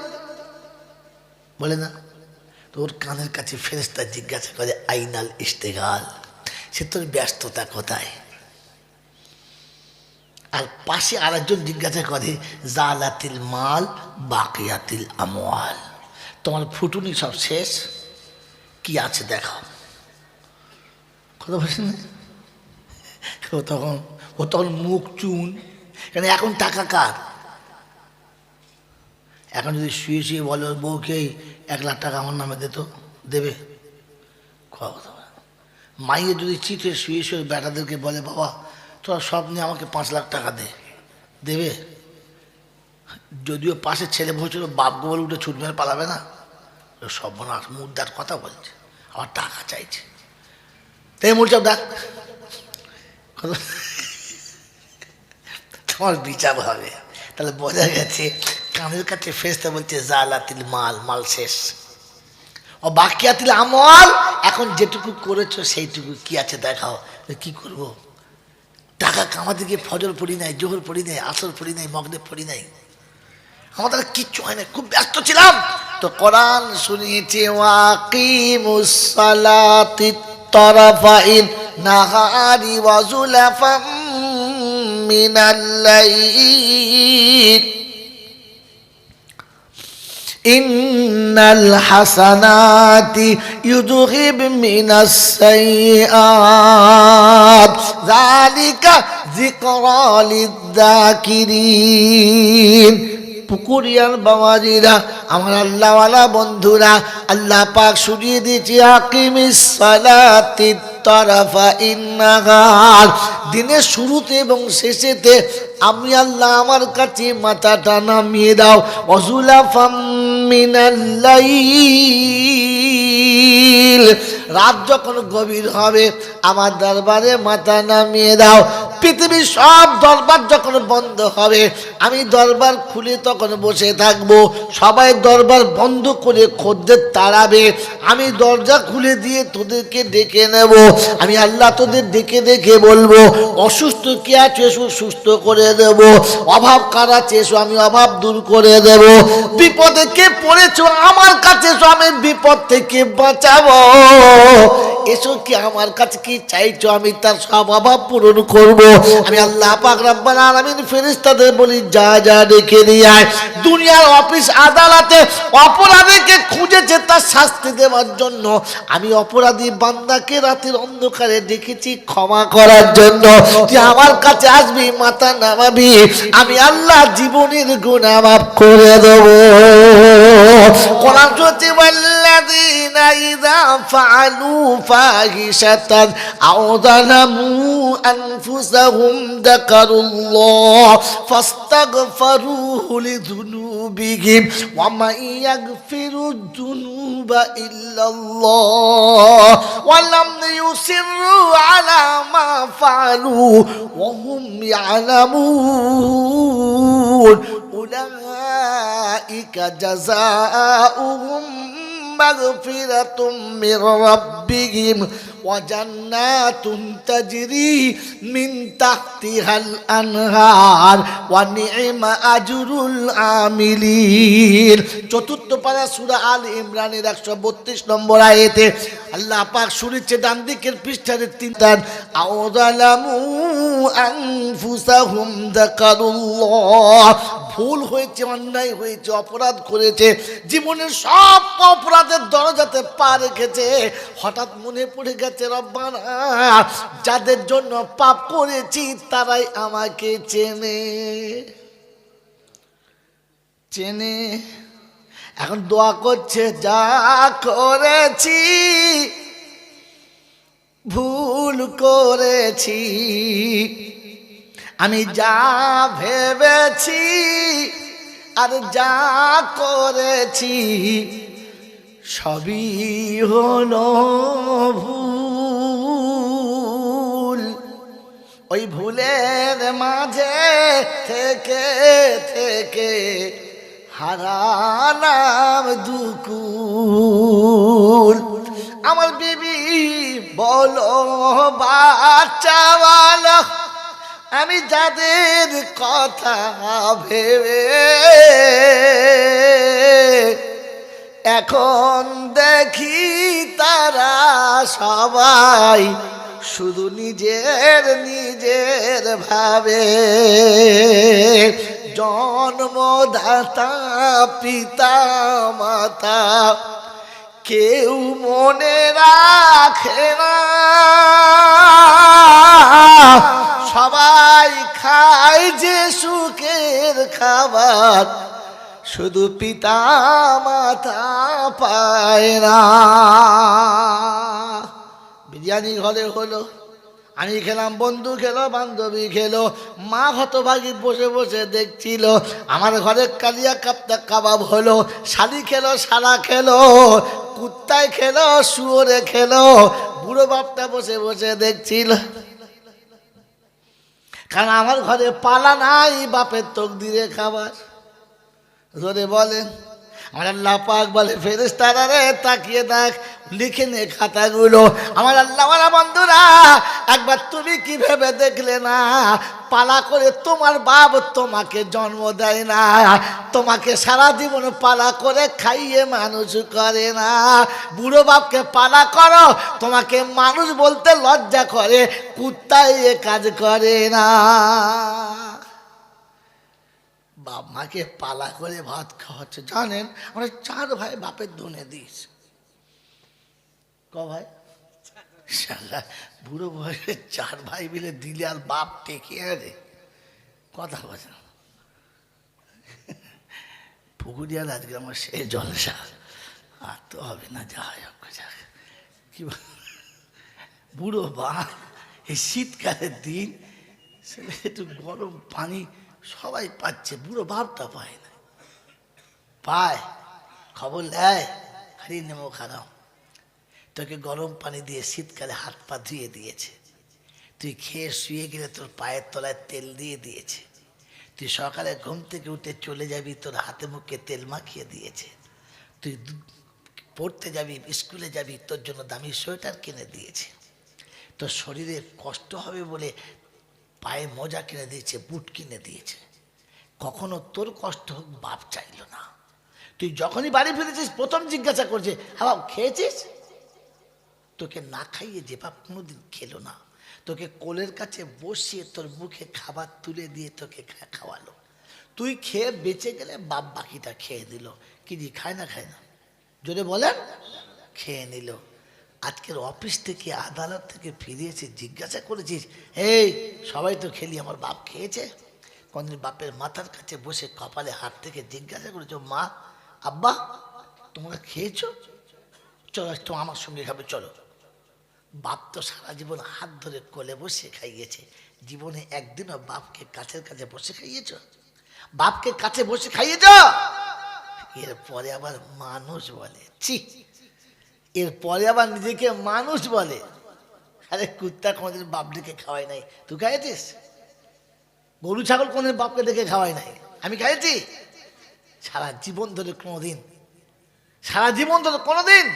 বলে না। তোর কানের কাছে ফেরেশতা জিজ্ঞাসা করে আইনাল ইশতেগাল, সে তোর ব্যস্ততা কোথায়? আর পাশে আরেকজন জিজ্ঞাসা করে জালাতিল মাল বাকিয়াতিল আমওয়াল, তোমার ফুটুনি সব শেষ, কি আছে দেখাও। কথা বলছেন না? ও তখন মুখ চুন, কেন এখন টাকা কার? এখন যদি শুয়ে শুয়ে বলো বউকে 1 লাখ টাকা আমার নামে দিত, দেবে? কথা। মাইয়ে যদি চিঠে শুয়ে শুয়ে বেটাদেরকে বলে বাবা তোরা সব নিয়ে আমাকে 5 লাখ টাকা দেবে? যদিও পাশে ছেলে বসছিল, বাপ গোবল উঠে ছুট মেরে পালাবে না? সর্বনাশ, মুদ্রার কথা বলছে, আবার টাকা চাইছে। তাই মুরচাপ ডাক, তোমার বিচার হবে। তাহলে বোঝা গেছে কানের কাছে ফেরেশতা বলছে জালাতিল মাল, মাল শেষ, ও বাকিয়াতিল আমল, এখন যেটুকু করেছো সেইটুকু কি আছে দেখাও। কি করব? টাকা কামাতে গিয়ে ফজর পড়ি নাই, জোহর পড়ি নাই, আসর পড়ি নাই, মগরিব পড়ি নাই, আমাদের কিচ্ছু হয় না, খুব ব্যস্ত ছিলাম। তো কোরআন শুনিয়েছে ওয়াকিমুস সালাতি তারাফাইন নাহারি ওয়া যুলাফাম মিনাল লাইল ইন্নাল হাসানাতি ইউযহিবনাস সাইয়্যাত যালিকা যিকরা লিয-যাকিরিন। পুকুরিয়ার বাবাজিরা, আমার আল্লাহওয়ালা বন্ধুরা, আল্লাহ পাক শুনিয়ে দিয়েছে আকিমিস সালাতি তারাফাইন নাহার, দিনের শুরুতে এবং শেষেতে আমি আল্লাহ আমার কাছে মাথাটা নামিয়ে দাও, ওয়াজুলাফাম মিনাল লাইল, রাত যখন গভীর হবে আমার দরবারে মাথা নামিয়ে দাও। পৃথিবীর সব দরবার যখন বন্ধ হবে, আমি দরবার খুলে তখন বসে থাকবো। সবাই দরবার বন্ধ করে খদ্দের তাড়াবে, আমি দরজা খুলে দিয়ে তোদেরকে ডেকে নেব। আমি আল্লাহ তোদের ডেকে ডেকে বলবো, অসুস্থ কে আছে এসো সুস্থ করে দেব, অভাব কার আছে এসো আমি অভাব দূর করে দেব, বিপদে কে পড়েছো আমার কাছে এসো আমি বিপদ থেকে বাঁচাবো, এসো কি আমার কাছে কি চাইছো আমি তার সব অভাব পূরণ করব। আমি আল্লাহ পাক রব্বুল আলামিন ফেরেশতাদের বলি, যা যা ডেকে নিয়ে আয়। দুনিয়ার অফিস আদালতে অপরাধীকে খুঁজেছে তার শাস্তি দেওয়ার জন্য, আমি অপরাধী বান্দাকে রাতের অন্ধকারে ডেকেছি ক্ষমা করার জন্য। তুই আমার কাছে আসবি, মাথা নামাবি, আমি আল্লাহ জীবনের গুনাহ মাফ করে দেব। কোরআন বলছে, ওয়াল্লাযীনা ইযা ফাআলু ফাহিশাতান আও যালামু আনফুসাহুম যাকারুল্লাহ ফাস্তাগফিরু লিযুনুবিহিম ওয়া মা ইয়াগফিরুয যুনুবা ইল্লাল্লাহ ওয়া লাম ইউসিররু আলা মা ফাআলু ওয়া হুম ইয়ালামুন উলাইকা জাযাউহুম মাগফিরাতুম মির রাব্বিহিম ওয়া জান্নাতুন তাজরি মিন তাহতিহাল আনহার ওয়া নি'মা আজরুল আমিলিন। চতুর্থ পারা সূরা আল ইমরানের 132 নম্বর আয়াতে আল্লাহ পাক শুনেছে ডান দিকের পৃষ্ঠার 3 আওযালামু আনফুসাহুম যাকারুল্লাহ, ভুল হয়েছে, অন্যায় হয়েছে, অপরাধ করেছে, জীবনের সব অপরাধের দরজাতে পা রেখেছে, হঠাৎ মনে পড়ে গেছে রব্বানা যাদের জন্য পাপ করেছি তারাই আমাকে চেনে চেনে। এখন দোয়া করছে, যা করেছি ভুল করেছি, আমি যা ভেবেছি আর যা করেছি সবই হলো ভুল। ওই ভুলের মাঝে থেকে থেকে হারালাম দুকুল। আমার বিবি বলো বাচ্চা বলো, আমি যাদের কথা ভেবে এখন দেখি তারা সবাই শুধু নিজের নিজের ভাবে। জন্মদাতা পিতা মাতা কেউ মনে রাখে না, সবাই খায় যে সুখের খাবার, শুধু পিতা মাতা পায় না। বিরিয়ানি ঘরে হলো, আমি খেলাম, বন্ধু খেলো, বান্ধবী খেলো, মা হতভাগী বসে বসে দেখছিল। আমার ঘরে কালিয়া কাপ্তা কাবাব হলো, শালি খেলো, শালা খেলো, কুত্তায় খেলো, শুয়োরে খেলো, বুড়ো বাপটা বসে বসে দেখছিল। কারণ আমার ঘরে পালা নাই বাপের তকদিরে খাবার। জোরে বলেন। আমার আল্লাহ পাক বলে, ফেরেশতারা রে তাকিয়ে দেখ, লিখে নে খাতাগুলো। আমার আল্লাহওয়ালা বন্ধুরা, একবার তুমি কি ভেবে দেখলে না, পালা করে তোমার বাপ তোমাকে জন্ম দেয় না, তোমাকে সারা জীবন পালা করে খাইয়ে মানুষ করে না। বুড়ো বাপকে পালা করো, তোমাকে মানুষ বলতে লজ্জা করে, কুত্তায় এ কাজ করে না। বাপ মাকে পালা করে ভাত খাওয়াচ্ছে। জানেন আমরা 4 ভাই বাপের দোনে দিস। ক ভাই? বুড়ো বয়সে 4 ভাই মিলে দিলে আর বাপ টেকে আরে কথা বলছে। পুকুরিয়ার আজকে আমার সে জলসা, আর তো হবে না, যা হয় কি বুড়ো বাপ এই শীতকালের দিন একটু গরম পানি সবাই পাচ্ছে, বুড়ো বাপটা পায় না। পায়, খবর নেয়, খালি নেমো খারাপ। তোকে গরম পানি দিয়ে শীতকালে হাত পা ধুয়ে দিয়েছে, তুই খেয়ে শুয়ে গেলে তোর পায়ের তলায় তেল দিয়ে দিয়েছে, তুই সকালে ঘুম থেকে উঠে চলে যাবি, তোর হাতে মুখে তেল মাখিয়ে দিয়েছে, তুই পড়তে যাবি, স্কুলে যাবি, তোর জন্য দামি সোয়েটার কিনে দিয়েছে, তোর শরীরে কষ্ট হবে বলে পায়ে মোজা কিনে দিয়েছে, বুট কিনে দিয়েছে। কখনো তোর কষ্ট হোক বাপ চাইল না। তুই যখনই বাড়ি ফিরেছিস প্রথম জিজ্ঞাসা করছে, হ্যাঁ বাপ খেয়েছিস? তোকে না খাইয়ে যে বাপ কোনোদিন খেলো না, তোকে কোলের কাছে বসিয়ে তোর মুখে খাবার তুলে দিয়ে তোকে খাওয়ালো, তুই খেয়ে বেঁচে গেলে বাপ বাকিটা খেয়ে দিল। কি জি খায় না? খায় না? জোরে বলেন। খেয়ে নিল। আজকের অফিস থেকে আদালত থেকে ফিরিয়েছে, জিজ্ঞাসা করেছিস, এই সবাই তো খেলি, আমার বাপ খেয়েছে? কোনদিন বাপের মাথার কাছে বসে কপালে হাত থেকে জিজ্ঞাসা করেছো, মা আব্বা তোমরা খেয়েছো? চলো একটু আমার সঙ্গে খাবে, চলো। বাপ তো সারা জীবন হাত ধরে কোলে বসে খাইয়েছে, জীবনে একদিনও বাপকে কাছের কাছে বসে খাইয়েছ? বাপকে কাছে বসে খাইয়েছ? এরপরে আবার মানুষ বলে, ছি, এরপরে আবার নিজেকে মানুষ বলে। আরে কুত্তা কোনোদিন বাপ ডেকে খাওয়াই নাই, তুই খাইয়েছিস? গরু ছাগল কোনোদিন বাপকে ডেকে খাওয়াই নাই, আমি খাইয়েছি? সারা জীবন ধরে কোনোদিন, সারা জীবন ধরে কোনোদিন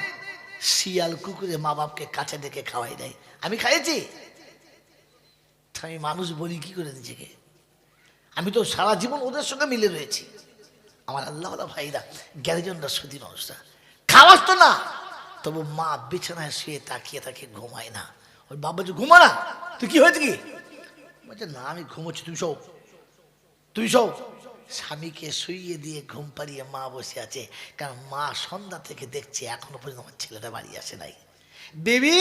শিয়াল কুকুরে মা বাপকে কাছে ডেকে খাওয়াই নাই, আমি খাইয়েছি? আমি মানুষ বলি কি করে নিজেকে? আমি তো সারা জীবন ওদের সঙ্গে মিলে রয়েছি। আমার আল্লাহ ভাইরা, জ্ঞানীজনরা, সুধী মানুষরা, খাওয়াস তো না, তবু মা বিছানায় শুয়ে তাকিয়ে তাকে ঘুমায় না। ওর বাবা বলছে, ঘুমা না, তুই কি হয়েছে কি? বলছে, না আমি ঘুমোচ্ছি, তুমি শো, তুমি শো। স্বামীকে শুইয়ে দিয়ে ঘুম পাড়িয়ে মা বসে আছে, কারণ মা সন্ধ্যা থেকে দেখছে এখনো পর্যন্ত আমার ছেলেটা বাড়ি আসে নাই। বেবি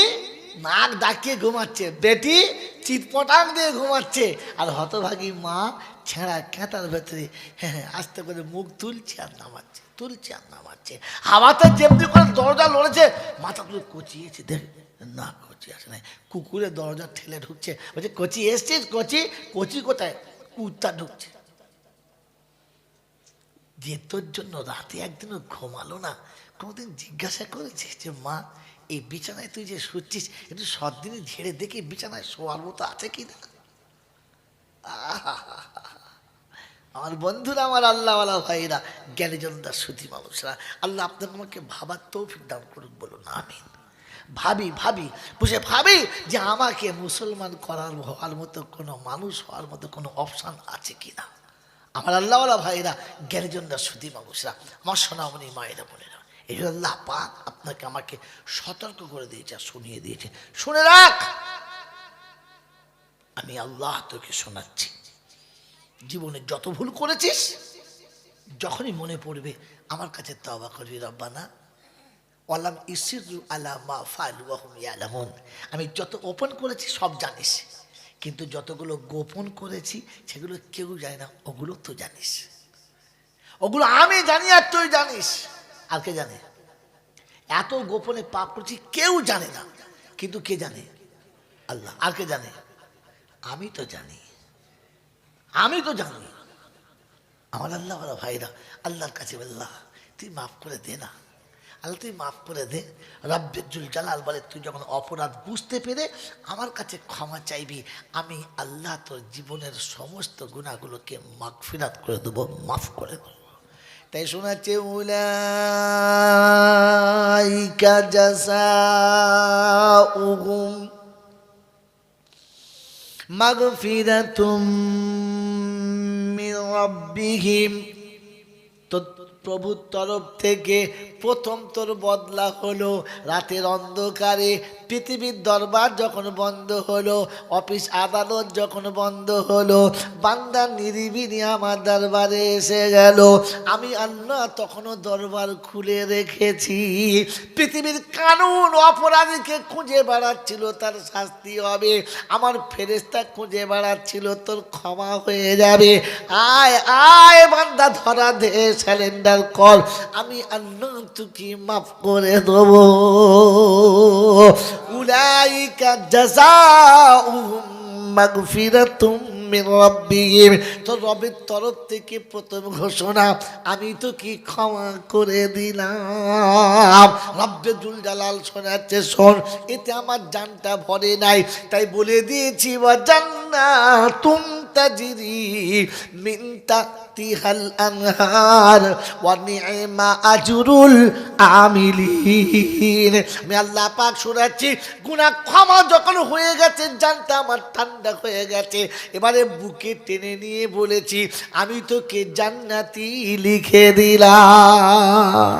নাক ডাকিয়ে ঘুমাচ্ছে, বেটি চিৎপটাং দিয়ে ঘুমাচ্ছে, আর হতভাগী মা ছেঁড়া ক্যাঁটার ভেতরে আস্তে করে মুখ তুলছে আর নামাচ্ছে, তুলছে আর নামাচ্ছে। হাওয়াতে যেমনি করে দরজা লড়েছে, মাথা তুলে কচিয়েছে, দেখ না কচি আসে নাই। কুকুরের দরজা ঠেলে ঢুকছে, বলছে কচি এসছিস? কচি? কচি কোথায়? কুত্তা ঢুকছে। যে তোর জন্য রাতে একদিনও ঘুমালো না, কোনোদিন জিজ্ঞাসা করেছিস যে মা এই বিছানায় তুই যে শুচ্ছিস একটু সদ্দিনই ঝেড়ে দেখি বিছানায় শোয়ার মতো আছে কি না? আমার বন্ধুরা, আমার আল্লাহওয়ালা ভাইরা, জ্ঞানীজনরা, সুধী মানুষরা, আল্লাহ আপনাকে আমাকে ভাবার তৌফিক দান করুক, বলুন আমিন। ভাবি ভাবি বসে ভাবি যে আমাকে মুসলমান করার হওয়ার মতো কোনো মানুষ হওয়ার মতো কোনো অপশান আছে কিনা। আমার আল্লাহওয়ালা ভাইরা, জ্ঞানীজনরা, সুধী মানুষরা, আমার সোনামণি মায়েরা বোনেরা, এই আল্লাহ পাক আপনাকে আমাকে সতর্ক করে দিয়েছে, শুনিয়ে দিয়েছে। শুনে রাখ, আমি আল্লাহ তোকে শোনাচ্ছি, জীবনে যত ভুল করেছিস যখনই মনে পড়বে আমার কাছে তওবা করবি। রব্বানা ওয়ালাম ইসিরু আলা মা ফাআলু ওয়া হুম ইয়ালামুন। আমি যত ওপেন করেছি সব জানিস, কিন্তু যতগুলো গোপন করেছি সেগুলো কেউ জানে না, ওগুলো তো জানিস। ওগুলো আমি জানি আর তুই জানিস, আর কে জানে? এত গোপনে পাপ করছি কেউ জানে না, কিন্তু কে জানে? আল্লাহ। আর কে জানে? আমি তো জানি, আমি তো জানি। আমার আল্লাহ ভাইরা, আল্লাহর কাছে আল্লাহ তুই মাফ করে দে না, আল্লাহ তুই মাফ করে দে। রব্বুল জালাল বলে, তুই যখন অপরাধ বুঝতে পেরে আমার কাছে ক্ষমা চাইবি, আমি আল্লাহ তোর জীবনের সমস্ত গুনাহগুলোকে মাগফিরাত করে দেবো, মাফ করে দেবো। তাই শোনাচ্ছে, উলাইকা জাযাউহুম মাগফিরাতুম মির রাব্বিহিম। তো প্রভুর তরফ থেকে প্রথম তোর বদলা হলো রাতের অন্ধকারে পৃথিবীর দরবার যখন বন্ধ হলো, অফিস আদালত যখন বন্ধ হলো, বান্দা নিরিবিলি আমার দরবারে এসে গেল, আমি আল্লাহ তখনও দরবার খুলে রেখেছি। পৃথিবীর কানুন অপরাধীকে খুঁজে বেড়াচ্ছিল তার শাস্তি হবে, আমার ফেরেশতা খুঁজে বেড়াচ্ছিল তোর ক্ষমা হয়ে যাবে। আয় আয় বান্দা, ধরা দে, স্যালেন্ডার কর, আমি আল্লাহ তোকে মাফ করে দেবো। উলাইকা জাযাউহুম মাগফিরাতুম মির রাব্বিহিম, তো রবের তরফ থেকে প্রথম ঘোষণা আমি তো কি ক্ষমা করে দিলাম। রব্বে জুল জালাল শোনাচ্ছে, শোন, এতে আমার জানটা ভরে নাই, তাই বলে দিয়েছি ওয়া জান্নাতুম তাজরি মিন তাহতিহাল আনহার ওয়া নি'মা আজরুল আমিলিন। আমি আল্লাহ পাক শোনাচ্ছি, গুনাহ ক্ষমা যখন হয়ে গেছে, জানটা আমার ঠান্ডা হয়ে গেছে, এবারে বুকে টেনে নিয়ে বলেছি আমি তোকে জান্নাতি লিখে দিলাম।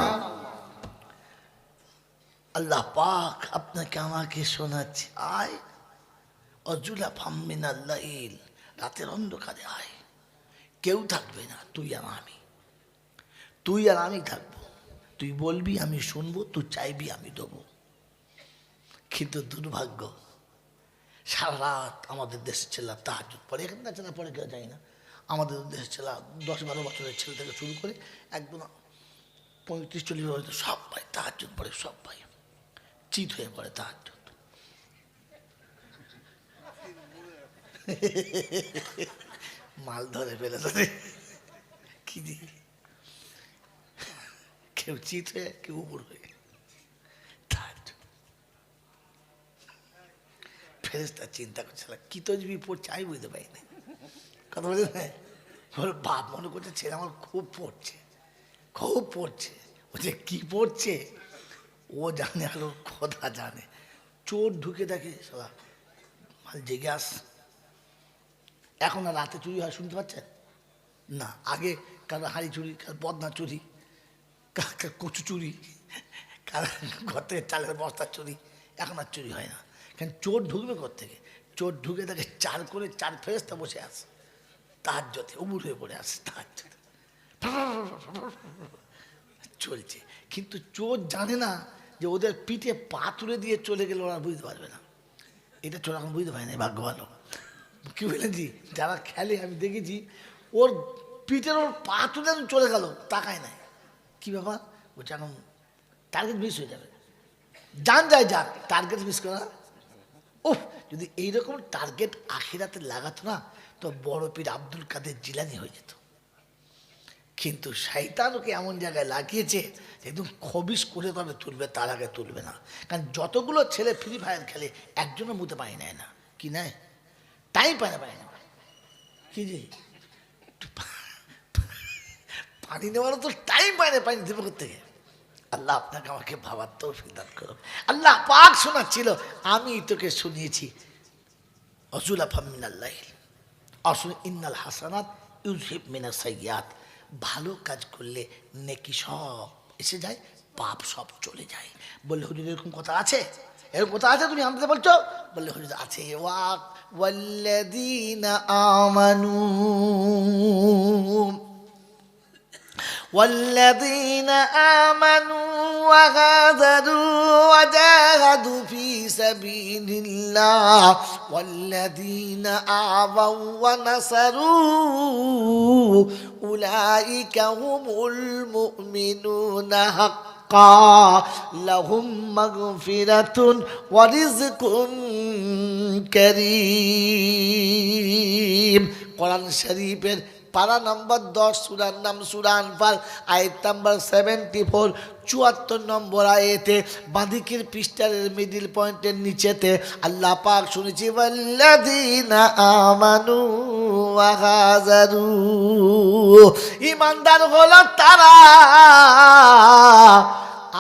আল্লাহ পাক আপনাকে আমাকে শোনাচ্ছে, আয় অজুলা ফাম্মিনাল লাইল, রাতের অন্ধকারে আয়, কেউ থাকবে না, তুই আর আমি থাকবো। তুই বলবি আমি শুনবো, তুই চাইবি আমি দেবো। কিন্তু দুর্ভাগ্য, সারা রাত আমাদের দেশের ছেলেরা তাহাজ্জুদ পড়ে, এখানে না ছেলে পড়ে কেউ যায় না, আমাদের দেশের ছেলে 10-12 বছরের ছেলে থেকে শুরু করে একদম 35-40 বছর সব ভাই তাহাজ্জুদ পড়ে, সব ভাই চিত হয়ে পড়ে তাহাজ্জুদ। মাল ধরে ফেলে কি দিয়ে, কেউ চিত হয়ে, কেউ উপর হয়ে ফেরেশতা চিন্তা করছে কি তসবি পড়ছে, আমি বুঝতে পারি না। কথা বলছে না, ওর বাপ মনে করছে ছেলে আমার খুব পড়ছে, খুব পড়ছে। ও যে কি পড়ছে ও জানে, আর ওর কথা জানে। চোর ঢুকে দেখে সালা মাল জেগে আস। এখন আর রাতে চুরি হয় শুনতে পাচ্ছেন না, আগে কারো হাঁড়ি চুরি, কারো বদনা চুরি, কার কচু চুরি, কার ঘর থেকে চালের বস্তা চুরি, এখন আর চুরি হয় না। কেন চোর ঢুকবে ঘর থেকে, চোর ঢুকে তাকে চার করে 4 ফেরেশতা বসে আছে তাহাজ্জুদে, উবুর হয়ে পড়ে আছে তাহাজ্জুদে চলছে। কিন্তু চোর জানে না যে ওদের পিঠে পা তুলে দিয়ে চলে গেলে ওরা বুঝতে পারবে না। এটা চোর এখন বুঝতে পারে না, ভাগ্য ভালো। কি বললেন জি, যারা খেলে আমি দেখেছি, ওর পিঠের ওর পা তুলে চলে গেল, তাকায় নাই, কি ব্যাপার, ওটা এখন টার্গেট মিস হয়ে যাবে। যান যায় যাক, টার্গেট মিস করা। ওহ, যদি এইরকম টার্গেট আখিরাতে লাগাতো না, তো বড় পীর আব্দুল কাদের জিলানি হয়ে যেত। কিন্তু শয়তান ওকে এমন জায়গায় লাগিয়েছে একদম খবিস করে তবে তুলবে, তার আগে তুলবে না। কারণ যতগুলো ছেলে ফ্রি ফায়ার খেলে একজনের মুখে পানি নেয় না, কি নেয়, টাইম পায় না কি যে পানি নেওয়ারও তো টাইম পায় না, পানি দেবে থেকে। আল্লাহ আপনাকে আমাকে ভাবার তৌফিক দান করুন। আল্লাহ পাক শোনাচ্ছিল, আমি তোকে শুনিয়েছি অজুলা ফামিনাল্লাহ আসুন ইন্নাল হাসানাত ইউযহিব মিনাস সাইয়্যাত, ভালো কাজ করলে নেকি সব এসে যায়, পাপ সব চলে যায়। বললে হুজুর এরকম কথা আছে, এরকম কথা আছে তুমি আমাদের বলছো? বললে হুজুর আছে, ওয়াল্লাযীনা আমানু والذين آمنوا وهاجروا وجاهدوا في سبيل الله والذين آووا ونصروا أولئك هم المؤمنون حقا لهم مغفرة ورزق كريم। কোরআন শরীফের পারা নম্বর 10, সূরার নাম সূরা আনফাল, আয়াত নাম্বার 74, 74 নম্বর আয়াতে বাঁদিকের পৃষ্ঠার মিডল পয়েন্টের নিচেতে আল্লাহ পাক শুনেছি ওয়াল্লাযীনা আমানু ওয়া হাজারু, ঈমানদার হলো তারা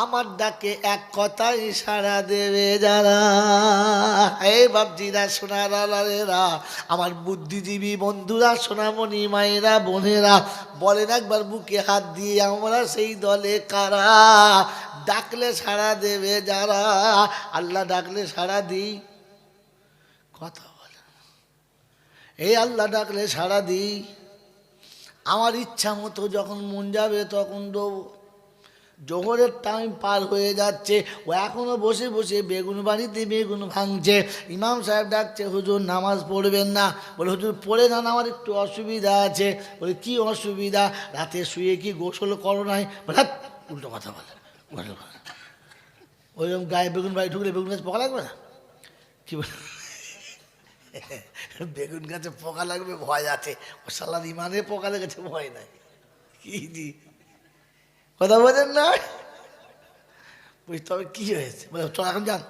আমার ডাকে এক কথাই সাড়া দেবে যারা। এই বাপজিরা, সোনারা, আমার বুদ্ধিজীবী বন্ধুরা, সোনামণি মায়েরা, বোনেরা, বলেন একবার বুকে হাত দিয়ে আমরা সেই দলে কারা? ডাকলে সাড়া দেবে যারা, আল্লাহ ডাকলে সাড়া দিই, কথা বলে এই আল্লাহ ডাকলে সাড়া দিই। আমার ইচ্ছা মতো যখন মন যাবে তখন দেবো। জোহরের টাইম পার হয়ে যাচ্ছে, ও এখনো বসে বসে বেগুন বাড়িতে বেগুন ভাঙছে। ইমাম সাহেব ডাকছে, হুজুর নামাজ পড়বেন না? বলে হুজুর পড়ে না, আমার একটু অসুবিধা আছে। বলে কি অসুবিধা? রাতে শুয়ে কি গোসল করো নাই? বলে উল্টো কথা বলে, ওইরকম গায়ে বেগুন বাড়ি ঢুকলে বেগুন গাছ পোকা লাগবে না? কি বলে বেগুন গাছে পোকা লাগবে ভয় আছে, ও শালার ইমানে পোকা লেগেছে ভয় নাই। কি জি কথা বোঝেন না? বুঝতে হবে কি হয়েছে, বলে চল এখন যান,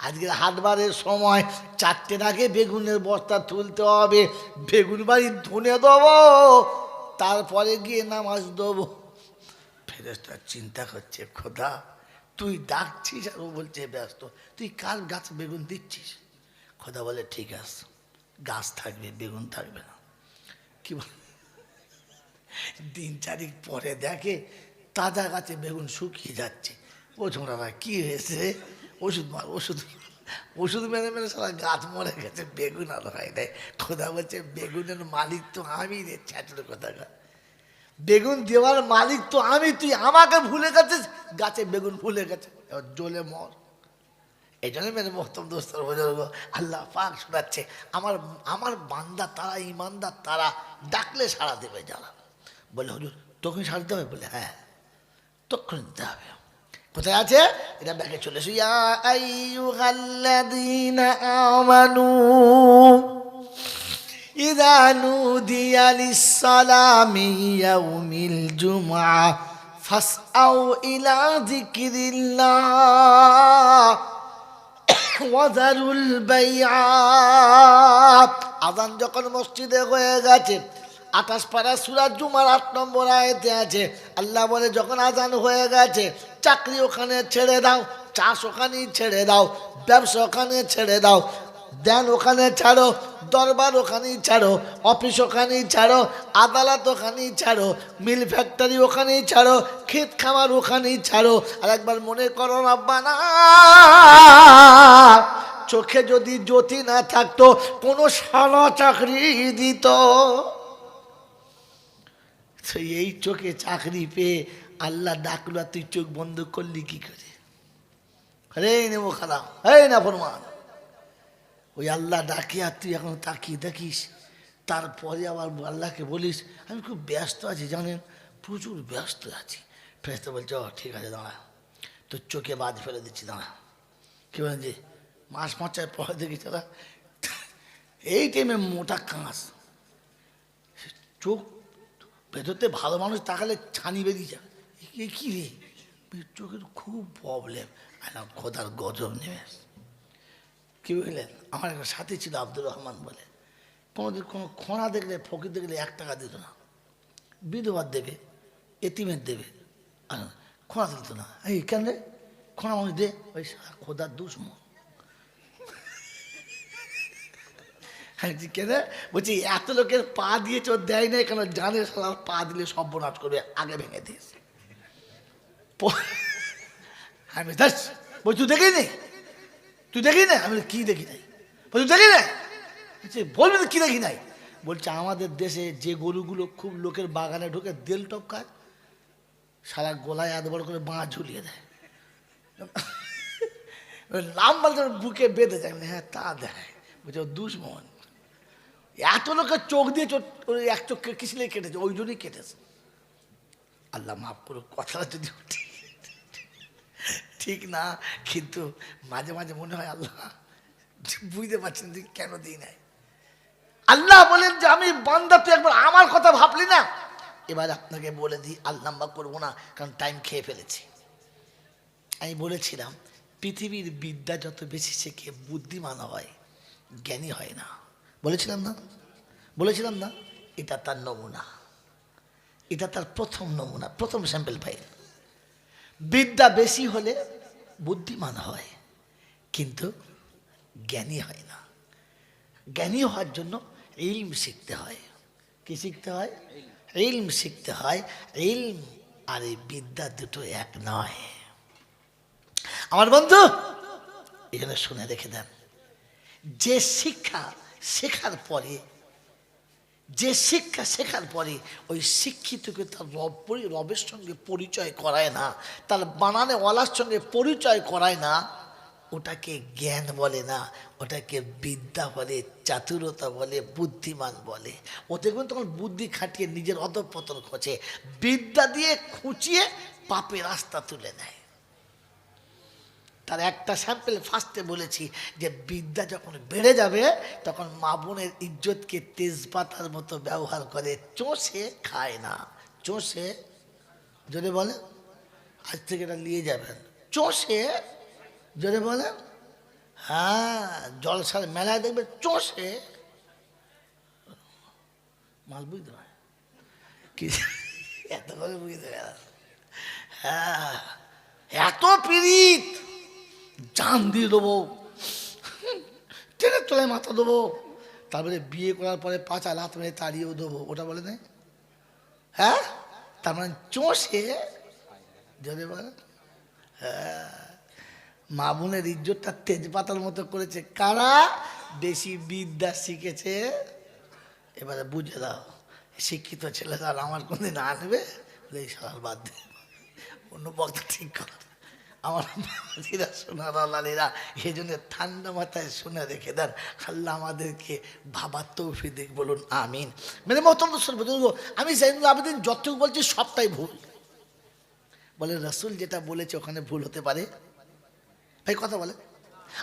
আজকের হাটবারের সময় 4টের আগে বেগুনের বস্তা তুলতে হবে, বেগুন বাড়ি ধুনে দেবো, তারপরে গিয়ে নামাজ দেবো। ফেরেশতা চিন্তা করছে, খোদা তুই ডাকছিস আর ও বলছে ব্যস্ত, তুই কার গাছে বেগুন দিচ্ছিস? খোদা বলে ঠিক আছে, গাছ থাকবে বেগুন থাকবে না। কি বল, দিন 4 পরে দেখে তাজা গাছে বেগুন শুকিয়ে যাচ্ছে। ও ছোঁড়া ভাই কি হয়েছে, ওষুধ মার, ওষুধ মেরে মেরে সারা গাছ মরে গেছে, বেগুন আর হয় নাই। খোদা বলছে বেগুনের মালিক তো আমি রে, ছ্যাঁচড়ে কথা, বেগুন দেওয়ার মালিক তো আমি, তুই আমাকে ভুলে গেছিস, গাছে বেগুন ভুলে গেছে, জ্বলে মর। এই জন্য মেরে মোহতম দোস্তর বুজুর্গ, আল্লাহ পাক শোনাচ্ছে, আমার বান্দা তারা, ইমানদার তারা, ডাকলে সাড়া দেবে যারা। বলে হুজুর তখন সাড়া দিতে হবে? বলে হ্যাঁ তখন দিতে হবে। কোথায় আছে এটা? ব্যাগে চলে এসো। ইয়া আইয়ুহাল্লাযীনা আমানু ইযা নুদিয়া লিস-সালাতি মিন ইয়াউমিল জুমআহ ফাসআউ ইলা যিকরিল্লাহ ওয়া যারুল বাইআ। আযান যখন মসজিদে হয়ে গেছে, 28 পারা সূরা জুমার 8 নম্বর আয়াতে আছে, আল্লাহ বলে যখন আযান হয়ে গেছে, চাকরি ওখানে ছেড়ে দাও, চাষ ওখানেই ছেড়ে দাও, ব্যবসা ওখানে ছেড়ে দাও, ধ্যান ওখানে ছাড়ো, দরবার ওখানেই ছাড়ো, অফিস ওখানেই ছাড়ো, আদালত ওখানেই ছাড়ো, মিল ফ্যাক্টরি ওখানেই ছাড়ো, ক্ষেত খামার ওখানেই ছাড়ো। আর একবার মনে করো রব্বানা, চোখে যদি জ্যোতি না থাকতো কোনো সারা চাকরি দিত। এই চোখে চাকরি পেয়ে আল্লাহ ডাকলো, আর তুই চোখ বন্ধ করলি কি করে? আরে নেবো খারাপ, এই না ফরমান, ওই আল্লাহ ডাকে আর তুই এখন তাকিয়ে দেখিস, তারপরে আবার আল্লাহকে বলিস আমি খুব ব্যস্ত আছি, জানেন প্রচুর ব্যস্ত আছি। ফেরেশতা বলছে ও ঠিক আছে দাঁড়া, তোর চোখে বাদ ফেলে দিচ্ছি, দাঁড়া। কী বলেন যে মাস 5 পরে দেখি তারা এই টাইমে মোটা কাঁচ, চোখ ভেতরতে ভালো মানুষ তাকালে ছানি বেরিয়ে যাবে, কী রে চোখের খুব প্রবলেম, খোদার গজব নেমে। কী বুঝলেন, আমার একটা সাথী ছিল আব্দুর রহমান বলে, কোনোদিন কোনো খোঁড়া দেখলে, ফকির দেখলে 1 টাকা দিত না, বিধবার দেবে, এতিমের দেবে, আর খোঁড়া দিত না। এই কেন রে, খোঁড়া মানুষ দে, ওই খোদার দুশ্মন। কেন বলছি, এত লোকের পা দিয়েছে, ও দেয় নাই কেন, জানে সারা পা দিলে সর্বনাশ করবে, আগে ভেঙে দিয়েছে। আমি দাস বলছি তুই দেখি নি, তুই দেখি না? আমি কি দেখি নাই? বলছি দেখি না, বলবি তো কি দেখি নাই? বলছে আমাদের দেশে যে গরুগুলো খুব লোকের বাগানে ঢুকে দেল টপকায়, সারা গলায় এত বড় করে বাঁ ঝুলিয়ে দেয়, লাম্বা বুকে বেঁধে যায়, হ্যাঁ তা দেয়, বলছে দুশ্মন। এত লোকের চোখ দিয়ে এক চোখকে কিসলে কেটেছে, ওই জন্যই কেটেছে। আল্লাহ মাফ করুক, কথাটা যদি ঠিক না, কিন্তু মাঝে মাঝে মনে হয় আল্লাহ বুঝতে পারছেন যে কেন দিই নাই। আল্লাহ বলেন যে আমি বান্দা, তুই একবার আমার কথা ভাবলি না। এবার আপনাকে বলে দিই, আল্লাহ করবো না কারণ টাইম খেয়ে ফেলেছি। আমি বলেছিলাম পৃথিবীর বিদ্যা যত বেশি শেখে বুদ্ধিমান হয়, জ্ঞানী হয় না। বলেছিলাম না? বলেছিলাম না? এটা তার নমুনা, এটা তার প্রথম নমুনা, প্রথম স্যাম্পল ফাইল। বিদ্যা বেশি হলে বুদ্ধিমান হয়, কিন্তু জ্ঞানী হয় না। জ্ঞানী হওয়ার জন্য ইলম শিখতে হয়। কি শিখতে হয়? ইলম শিখতে হয়। ইলম আর এই বিদ্যা দুটো এক নয়। আমার বন্ধু এখানে শুনে রেখে দেন, যে শিক্ষা শেখার পরে, যে শিক্ষা শেখার পরে ওই শিক্ষিতকে তার রবের সঙ্গে পরিচয় করায় না, তার বানানেওয়ালার সঙ্গে পরিচয় করায় না, ওটাকে জ্ঞান বলে না, ওটাকে বিদ্যা বলে, চাতুরতা বলে, বুদ্ধিমান বলে। ওতে কিন্তু তখন বুদ্ধি খাটিয়ে নিজের অধঃপতন খোঁজে, বিদ্যা দিয়ে খুঁচিয়ে পাপের রাস্তা তুলে নেয়। তার একটা স্যাম্পল ফার্স্টে বলেছি যে বিদ্যা যখন বেড়ে যাবে তখন মা বোনের ইজ্জতকে তেজপাতার মতো ব্যবহার করে, চষে খায় না। চষে, যদি বলে আজ থেকে এটা নিয়ে যাবেন, চষে, যদি বলেন হ্যাঁ জলসার মেলায় দেখবে চষে মাল, বুঝতে পারে কি এত করে বুঝতে গেল। হ্যাঁ এত পীড়িত, জান দিয়ে দেবো, ট্রেনের তলায় মাথা দেবো, তারপরে বিয়ে করার পরে পাঁচা লাত মেরে তাড়িয়েও দেবো, ওটা বলে নেই? হ্যাঁ তার মানে চষে, যদি বলেন হ্যাঁ। মা বোনের ইজ্জতটা তেজপাতার মতো করেছে কারা? বেশি বিদ্যা শিখেছে। এবারে বুঝে দাও, শিক্ষিত ছেলেরা আমার কোনদিন আনবে এই সকাল বাদ দিয়ে অন্য বক্তা ঠিক কর। আমার বাবাজিরা সোনার লালীরা এই জন্য ঠান্ডা মাথায় শুনে রেখে দেন। আল্লাহ আমাদেরকে ভাবার তৌফিক দিক, বলুন আমিন। মানে মহতরম সর্বজনীন, আমি জাইনুল আবেদিন যতটুকু বলছি সবটাই ভুল। বলে রসুল যেটা বলেছে ওখানে ভুল হতে পারে? ভাই কথা বলে,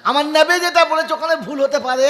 আমার নবী যেটা বলেছে ওখানে ভুল হতে পারে?